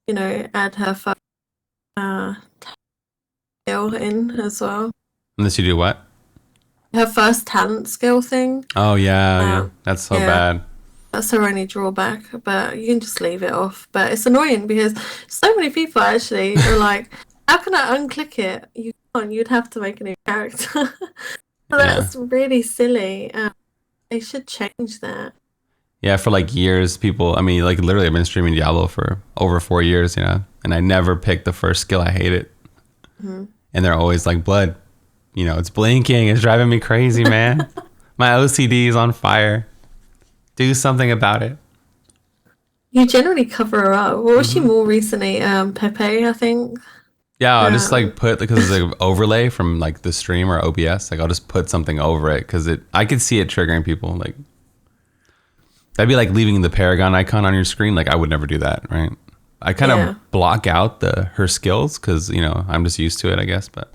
add her skill in as well. Unless you do what? Her first talent skill thing. Oh yeah. That's so yeah. bad. That's her only drawback, but you can just leave it off. But it's annoying because so many people actually are like, How can I unclick it? You can't. You'd have to make a new character. Yeah. That's really silly. They should change that. Yeah, for like years, people, I mean, like literally I've been streaming Diablo for over 4 years, you know, and I never picked the first skill. I hate it. Mm-hmm. And they're always like, Bludd, you know, it's blinking. It's driving me crazy, man. My OCD is on fire. Do something about it. You generally cover her up. What was she more recently? Pepe, I think. Yeah, I'll just like put, because it's like an overlay from like the stream or OBS. Like I'll just put something over it because I could see it triggering people. Like that'd be like leaving the Paragon icon on your screen. Like I would never do that, right? I kind of block out her skills because, you know, I'm just used to it, I guess. But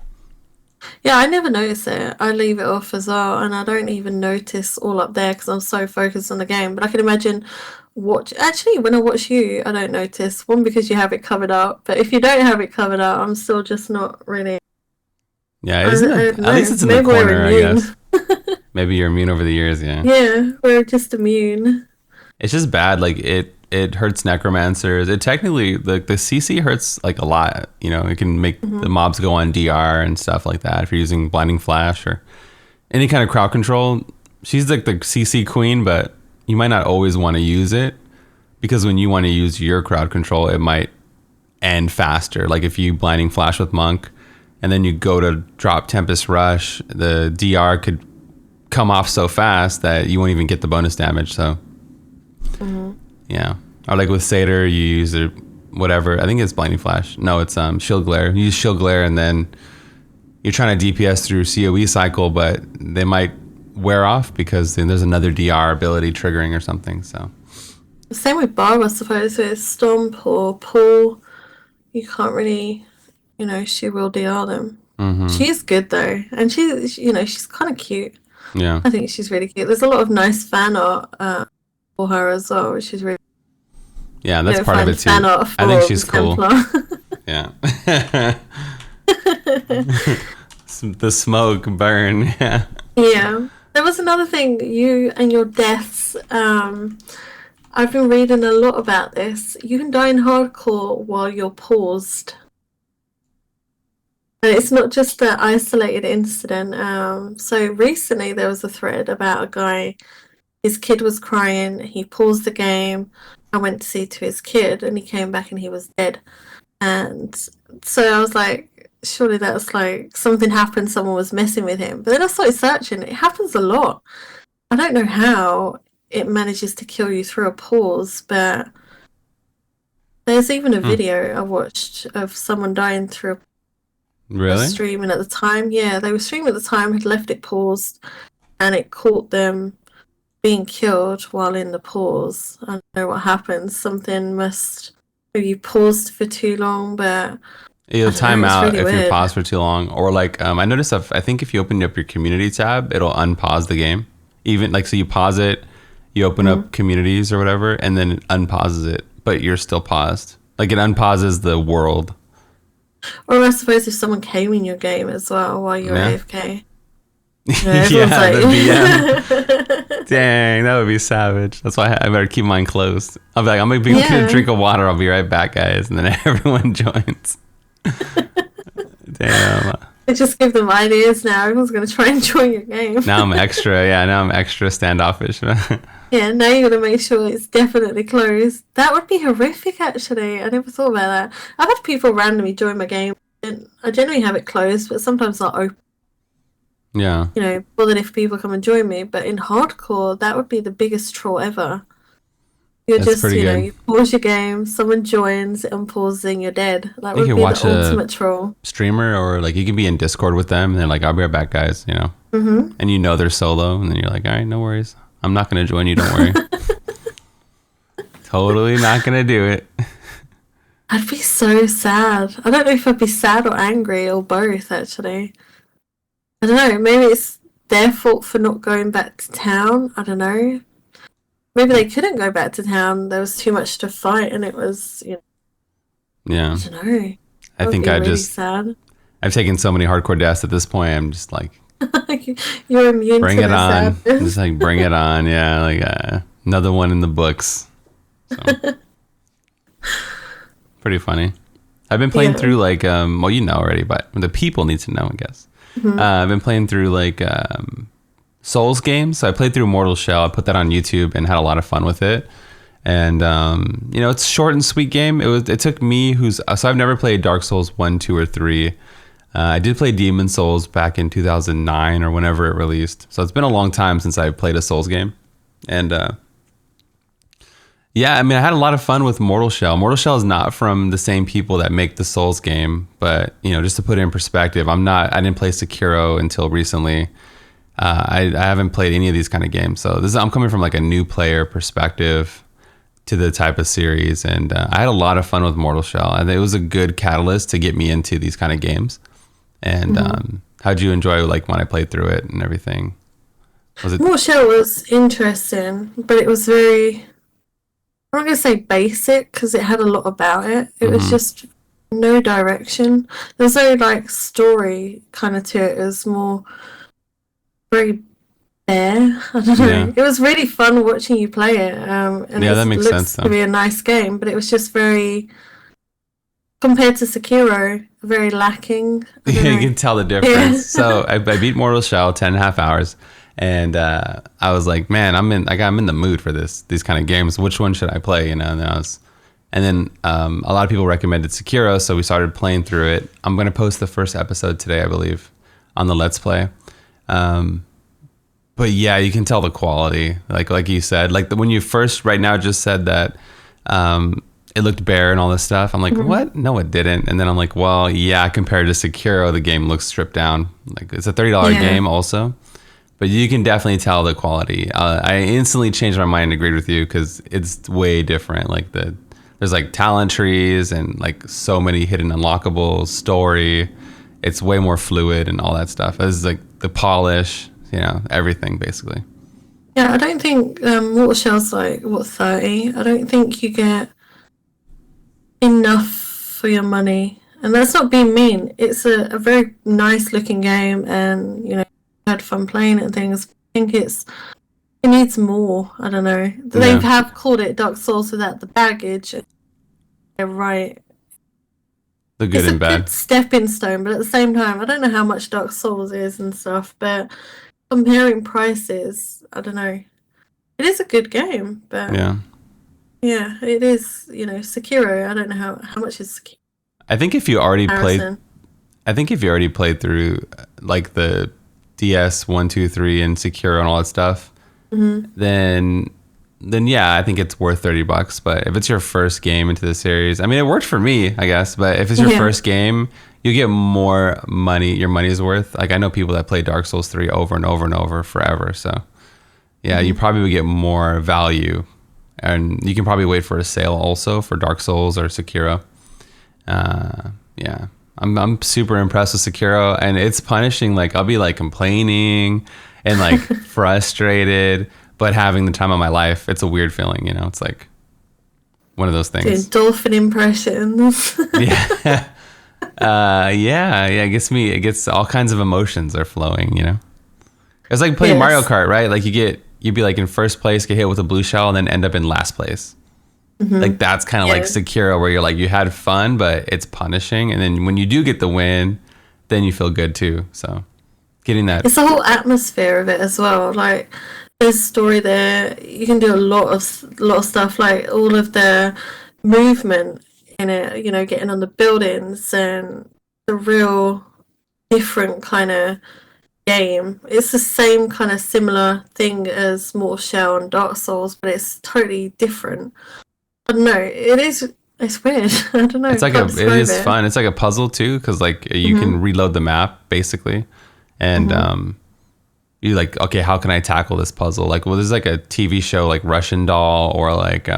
yeah, I never notice it. I leave it off as well, and I don't even notice all up there because I'm so focused on the game. But I can imagine actually when I watch you, I don't notice. One, because you have it covered up, but if you don't have it covered up, I'm still just not really. Yeah, at least it's in the corner, I guess. Maybe you're immune over the years, yeah. Yeah, we're just immune. It's just bad. Like it hurts necromancers. It technically the CC hurts like a lot. You know, it can make the mobs go on DR and stuff like that if you're using blinding flash or any kind of crowd control. She's like the CC queen, but you might not always want to use it because when you want to use your crowd control, it might end faster. Like if you blinding flash with Monk and then you go to drop Tempest Rush, the DR could come off so fast that you won't even get the bonus damage. So yeah. Or like with Satyr, you use it, whatever. I think it's blinding flash. No, it's shield glare. You use shield glare and then you're trying to DPS through COE cycle, but they might wear off because then there's another DR ability triggering or something. So same with Bart, I suppose. With Stomp or Pull, you can't really, you know, she will DR them. She's good though, and she's kind of cute. Yeah, I think she's really cute. There's a lot of nice fan art for her as well, which is really. Yeah, that's part of it too. I think she's cool. Yeah. The smoke burn. Yeah. Yeah. There was another thing, you and your deaths. I've been reading a lot about this. You can die in hardcore while you're paused. And it's not just an isolated incident. So recently there was a thread about a guy, his kid was crying, he paused the game. I went to see to his kid and he came back and he was dead. And so I was like, surely that's like something happened, someone was messing with him. But then I started searching. It happens a lot. I don't know how it manages to kill you through a pause, but there's even a video I watched of someone dying through really? Streaming at the time. Yeah, they were streaming at the time, had left it paused, and it caught them being killed while in the pause. I don't know what happens. Something you paused for too long, but it'll time out really if weird. you pause for too long. Or like I noticed I think if you open up your community tab, it'll unpause the game. Even like, so you pause it, you open up communities or whatever, and then it unpauses it, but you're still paused. Like it unpauses the world. Or I suppose if someone came in your game as well while you're AFK. Yeah, like, the BM. Dang, that would be savage. That's why I better keep mine closed. I'll be like, I'm gonna get a drink of water. I'll be right back, guys, and then everyone joins. Damn. I just give them ideas now. Everyone's gonna try and join your game. Now I'm extra standoffish. Yeah, now you're gonna make sure it's definitely closed. That would be horrific, actually. I never thought about that. I've had people randomly join my game. And I generally have it closed, but sometimes I'll open. Yeah. You know, more than if people come and join me. But in hardcore, that would be the biggest troll ever. You're That's just, you know, you pause your game, someone joins, unpausing, you're dead. That would be the ultimate troll. Streamer, or like you can be in Discord with them and they're like, I'll be right back, guys, you know. And you know they're solo, and then you're like, all right, no worries. I'm not going to join you, don't worry. Totally not going to do it. I'd be so sad. I don't know if I'd be sad or angry or both, actually. I don't know. Maybe it's their fault for not going back to town. I don't know. Maybe they couldn't go back to town. There was too much to fight, and it was, you know. Yeah. I don't know. I think really sad. I've taken so many hardcore deaths at this point. I'm just like, you're immune bring to it on. sadness. Just like bring it on. Yeah, like another one in the books. So. Pretty funny. I've been playing through like well, you know already, but the people need to know, I guess. I've been playing through like Souls games. So I played through Mortal Shell. I put that on YouTube and had a lot of fun with it. And you know, it's a short and sweet game. It took me so I've never played Dark Souls 1, 2, or 3. I did play Demon Souls back in 2009 or whenever it released. So it's been a long time since I played a Souls game. And yeah, I mean, I had a lot of fun with Mortal Shell. Mortal Shell is not from the same people that make the Souls game, but you know, just to put it in perspective, I didn't play Sekiro until recently. I haven't played any of these kind of games. So I'm coming from like a new player perspective to the type of series. And I had a lot of fun with Mortal Shell. I think it was a good catalyst to get me into these kind of games. And how'd you enjoy like when I played through it and everything? Mortal Shell was interesting, but it was very, I'm not going to say basic because it had a lot about it. It was just no direction. There's no like story kind of to it. It was more very bare. I don't know. Yeah. It was really fun watching you play it. And yeah, that makes sense. To be a nice game, but it was just very, compared to Sekiro, very lacking. You can tell the difference. Yeah. So I beat Mortal Shell 10.5 hours, and I was like, man, I'm in the mood for these kind of games. Which one should I play? You know, and then a lot of people recommended Sekiro, so we started playing through it. I'm gonna post the first episode today, I believe, on the Let's Play. But yeah, you can tell the quality, like you said, like when you first right now just said that it looked bare and all this stuff. I'm like, what? No, it didn't. And then I'm like, well, yeah, compared to Sekiro, the game looks stripped down. Like it's a $30 game also, but you can definitely tell the quality. I instantly changed my mind and agreed with you because it's way different. Like there's like talent trees and like so many hidden unlockables, story. It's way more fluid and all that stuff. It's like the polish, you know, everything basically. Yeah, I don't think Mortal Shell's like, 30? I don't think you get enough for your money. And that's not being mean. It's a very nice looking game and, you know, I had fun playing it and things. I think it needs more. I don't know. They have called it Dark Souls without the baggage. They're right. The good and bad. It's a good stepping stone, but at the same time, I don't know how much Dark Souls is and stuff, but comparing prices, I don't know. It is a good game, but yeah, it is. You know, Sekiro. I don't know how much is Sekiro. I think if you already played through like the DS 1, 2, 3 and Sekiro and all that stuff, then yeah, I think it's worth $30. But if it's your first game into the series, I mean, it worked for me, I guess. But if it's your first game, you get more money. Your money's worth. Like I know people that play Dark Souls 3 over and over and over forever. So yeah, you probably would get more value, and you can probably wait for a sale also for Dark Souls or Sekiro. Yeah, I'm super impressed with Sekiro, and it's punishing. Like I'll be like complaining and like frustrated, but having the time of my life. It's a weird feeling, you know. It's like one of those things. Dolphin impressions. Yeah. It gets all kinds of emotions are flowing, you know. It's like playing Mario Kart, right? Like you'd be like in first place, get hit with a blue shell, and then end up in last place. Like that's kind of like Sekiro, where you're like you had fun, but it's punishing, and then when you do get the win, then you feel good too. So getting that, it's the whole atmosphere of it as well. Like there's story there. You can do a lot of stuff, like all of the movement in it, you know, getting on the buildings and the real different kind of game. It's the same kind of similar thing as Mortal Shell and Dark Souls, but it's totally different. I don't know. It's weird. I don't know. It's like it is fun. It's like a puzzle too, because like you can reload the map basically, and you like, okay, how can I tackle this puzzle? Like, well, there's like a TV show like Russian Doll, or like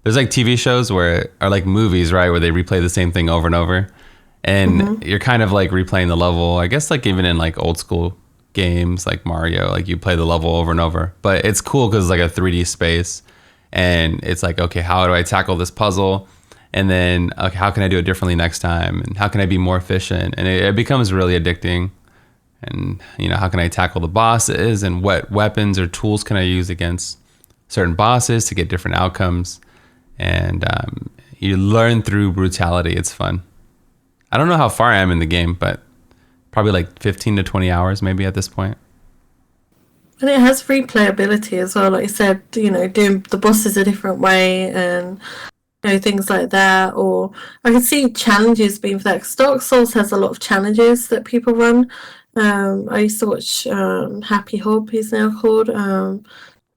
there's like TV shows where are like movies, right, where they replay the same thing over and over, and you're kind of like replaying the level. I guess like even in like old school games like Mario, like you play the level over and over, but it's cool because it's like a 3D space. And it's like, okay, how do I tackle this puzzle? And then, okay, how can I do it differently next time? And how can I be more efficient? And it becomes really addicting. And, you know, how can I tackle the bosses? And what weapons or tools can I use against certain bosses to get different outcomes? And, you learn through brutality. It's fun. I don't know how far I am in the game, but probably like 15 to 20 hours maybe at this point. And it has replayability as well. Like you said, you know, doing the bosses a different way and, you know, things like that. Or I can see challenges being for that. 'Cause Dark Souls has a lot of challenges that people run. I used to watch Happy Hob, he's now called.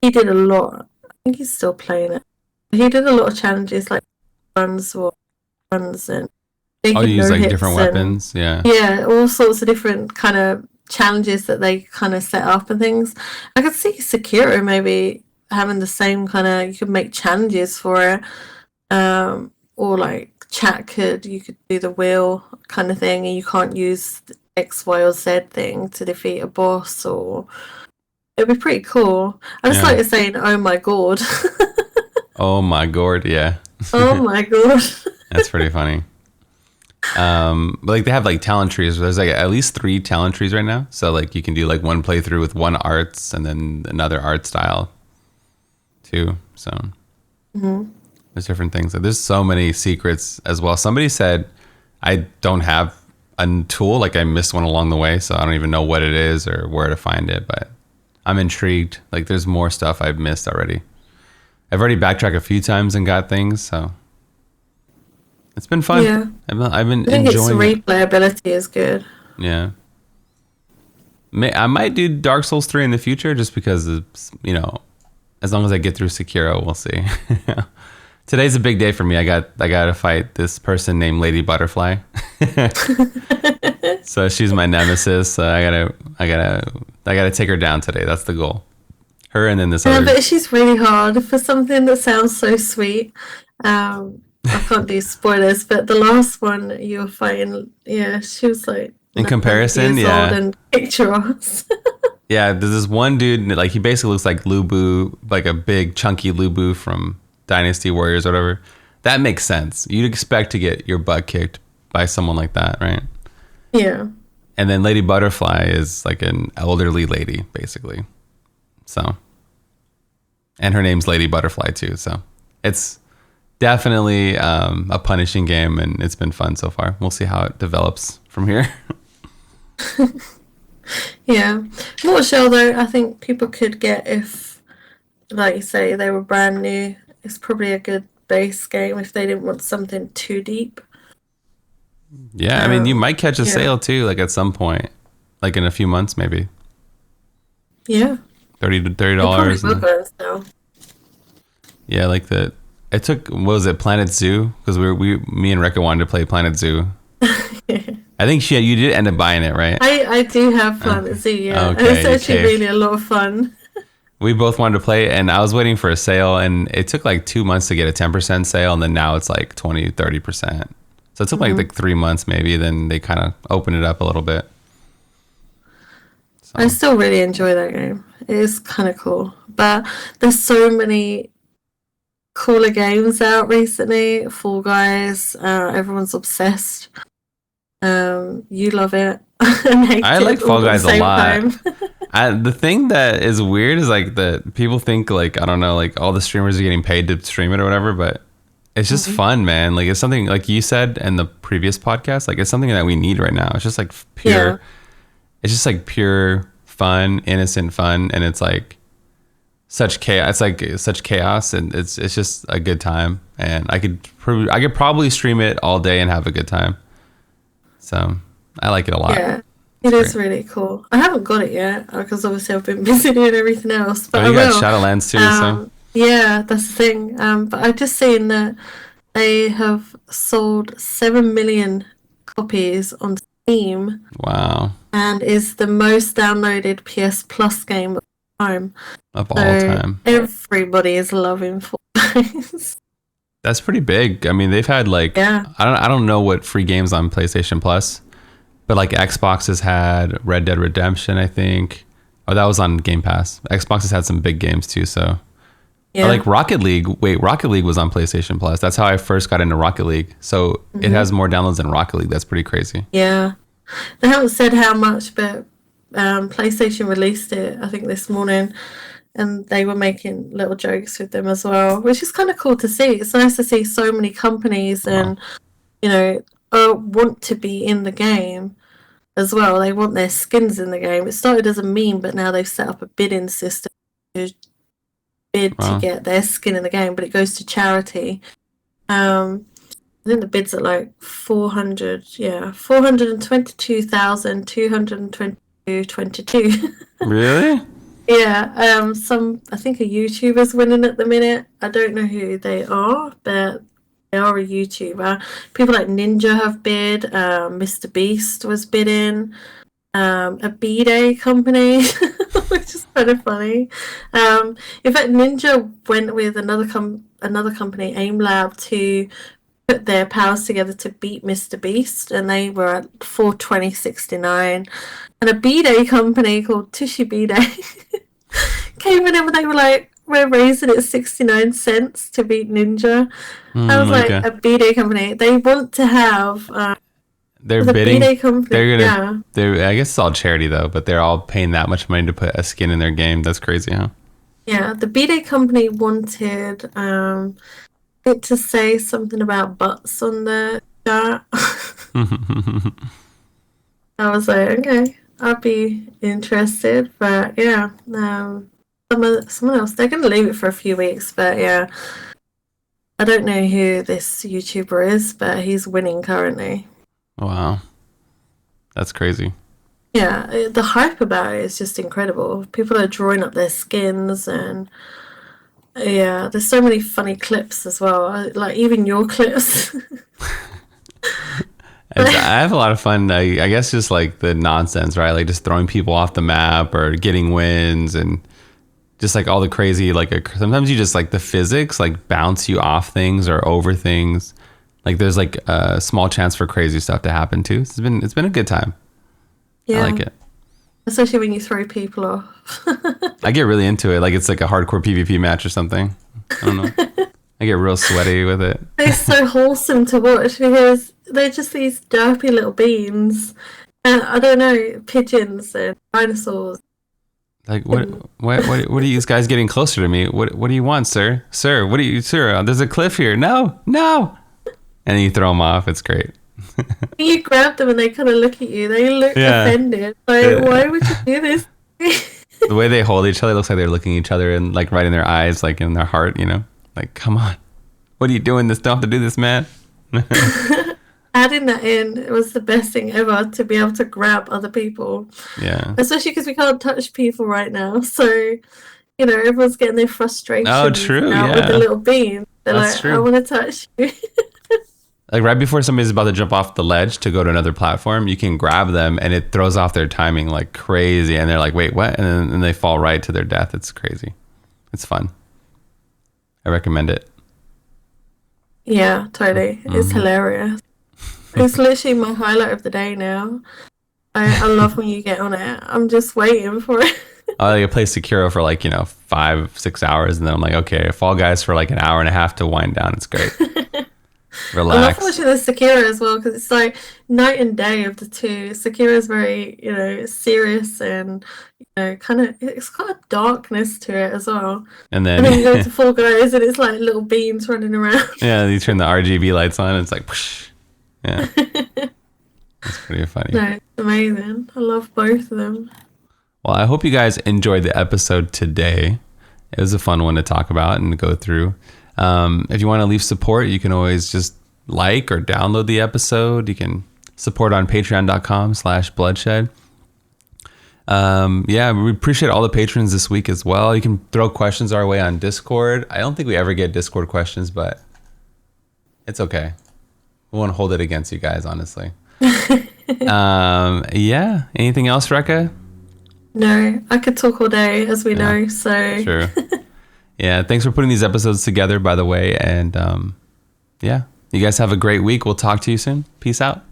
He did a lot. I think he's still playing it. He did a lot of challenges like runs and you use like different weapons, yeah, all sorts of different kind of challenges that they kind of set up and things. I could see Sekiro maybe having the same kind of, you could make challenges for it, or like you could do the wheel kind of thing, and you can't use the X, Y, or Z thing to defeat a boss, or it'd be pretty cool. I just like saying, "Oh my god." Oh my god, yeah. Oh my god. That's pretty funny. But like they have like talent trees. There's like at least 3 talent trees right now. So like you can do like one playthrough with one arts and then another art style too. So there's different things. There's so many secrets as well. Somebody said I don't have a tool, like I missed one along the way, so I don't even know what it is or where to find it, but I'm intrigued. Like there's more stuff I've missed already. I've already backtracked a few times and got things, so it's been fun. Yeah. I've been I think enjoying its replayability is good. Yeah. I might do Dark Souls 3 in the future just because, it's, you know, as long as I get through Sekiro, we'll see. Today's a big day for me. I got to fight this person named Lady Butterfly. So she's my nemesis. So I gotta take her down today. That's the goal. Her and then this other. But she's really hard for something that sounds so sweet. I can't do spoilers, but the last one you were fighting, she was like in comparison, old and picture us. Yeah, there's this one dude, like he basically looks like Lubu, like a big chunky Lubu from Dynasty Warriors or whatever. That makes sense. You'd expect to get your butt kicked by someone like that, right? Yeah. And then Lady Butterfly is like an elderly lady, basically. So, and her name's Lady Butterfly too. So it's definitely a punishing game, and it's been fun so far. We'll see how it develops from here. Yeah. More shell though, I think people could get if, like you say, they were brand new. It's probably a good base game if they didn't want something too deep. Yeah, I mean, you might catch a sale too, like at some point, like in a few months, maybe. Yeah. $30. Yeah, like the. It took, what was it, Planet Zoo? Because me and Rekka wanted to play Planet Zoo. I think you did end up buying it, right? I do have Planet Zoo, yeah. Okay, it's actually really a lot of fun. We both wanted to play it, and I was waiting for a sale, and it took like 2 months to get a 10% sale, and then now it's like 20, 30%. So it took like 3 months maybe, then they kind of opened it up a little bit. So. I still really enjoy that game. It is kind of cool. But there's so many cooler games out recently. Fall Guys, everyone's obsessed. You love it. I like Fall Guys a lot. The thing that is weird is like that people think like, I don't know, like all the streamers are getting paid to stream it or whatever, but it's just fun, man. Like it's something like you said in the previous podcast, like it's something that we need right now. It's just like pure, it's just like pure fun, innocent fun, and it's like such chaos. It's like such chaos, and it's just a good time. And I could probably stream it all day and have a good time. So I like it a lot. Yeah, it is really cool. I haven't got it yet because obviously I've been busy doing everything else. But you got Shadowlands too, so. Yeah, that's the thing. But I've just seen that they have sold 7 million copies on Steam. Wow. And is the most downloaded PS Plus game of all time. Of all time. Everybody is loving Fall Guys. That's pretty big. I mean, they've had like I don't know what free games on PlayStation Plus, but like Xbox has had Red Dead Redemption, I think. Oh, that was on Game Pass. Xbox has had some big games too, so. Yeah. Or like Rocket League. Wait, Rocket League was on PlayStation Plus. That's how I first got into Rocket League. So it has more downloads than Rocket League. That's pretty crazy. Yeah. They haven't said how much, but PlayStation released it, I think, this morning. and they were making little jokes with them as well, which is kind of cool to see. It's nice to see so many companies and want to be in the game as well. They want their skins in the game. It started as a meme, but now they've set up a bidding system to bid to get their skin in the game, but it goes to charity. I think the bids are like 422,222. Really? Yeah. I think a YouTuber's winning at the minute. I don't know who they are, but they are a YouTuber. People like Ninja have bid. Mr. Beast was bidding. A B-Day company, which is kind of funny. In fact, Ninja went with another company, Aim Lab, to put their powers together to beat Mr. Beast, and they were at 420.69. And a B-Day company called Tushy B-Day came in and they were like, we're raising it 69 cents to beat Ninja. I was like, a B-Day company. They want to have... they're bidding. They're gonna. I guess it's all charity though, but they're all paying that much money to put a skin in their game. That's crazy, huh? Yeah, the B-Day company wanted it to say something about butts on the chat. I was like, okay, I'd be interested, but yeah, someone else. They're gonna leave it for a few weeks, but yeah, I don't know who this YouTuber is, but he's winning currently. Wow. That's crazy. Yeah, the hype about it is just incredible. People are drawing up their skins, and yeah, there's so many funny clips as well. Like even your clips. I have a lot of fun. I guess just like the nonsense, right? Like just throwing people off the map or getting wins, and just like all the crazy, like sometimes you just like the physics like bounce you off things or over things. Like there's like a small chance for crazy stuff to happen too. It's been a good time. Yeah. I like it. Especially when you throw people off. I get really into it. Like it's like a hardcore PvP match or something. I don't know. I get real sweaty with it. It's so wholesome to watch because they're just these derpy little beans. And I don't know, pigeons and dinosaurs. Like what are you guys getting closer to me? What do you want, sir? Sir, sir? There's a cliff here. No. And then you throw them off. It's great. You grab them and they kind of look at you. They look offended. Like, why would you do this? The way they hold each other looks like they're looking at each other and like right in their eyes, like in their heart, you know? Like, come on. What are you doing? Don't have to do this, man. Adding that in, it was the best thing ever to be able to grab other people. Yeah. Especially because we can't touch people right now. So, everyone's getting their frustration out with the little bean. They're That's like, true. I want to touch you. Like right before somebody's about to jump off the ledge to go to another platform, you can grab them and it throws off their timing like crazy. And they're like, wait, what? And then they fall right to their death. It's crazy. It's fun. I recommend it. Yeah, totally. Mm-hmm. It's hilarious. It's literally my highlight of the day now. I love when you get on it. I'm just waiting for it. I play Sekiro for 5-6 hours. And then I'm like, okay, Fall Guys for an hour and a half to wind down. It's great. Relax. I love watching the Sekiro as well because it's like night and day of the two. Sekiro is very, serious and it's got a darkness to it as well. And then you go to Fall Guys and it's like little beams running around. Yeah, you turn the RGB lights on and it's like, whoosh. Yeah, it's pretty funny. No, it's amazing. I love both of them. Well, I hope you guys enjoyed the episode today. It was a fun one to talk about and to go through. If you want to leave support, you can always just like or download the episode. You can support on patreon.com/bloodshed. We appreciate all the patrons this week as well. You can throw questions our way on Discord. I don't think we ever get Discord questions, but it's okay. We won't hold it against you guys, honestly. Anything else, Rekka? No, I could talk all day, as we know, so... Sure. Yeah, thanks for putting these episodes together, by the way. And you guys have a great week. We'll talk to you soon. Peace out.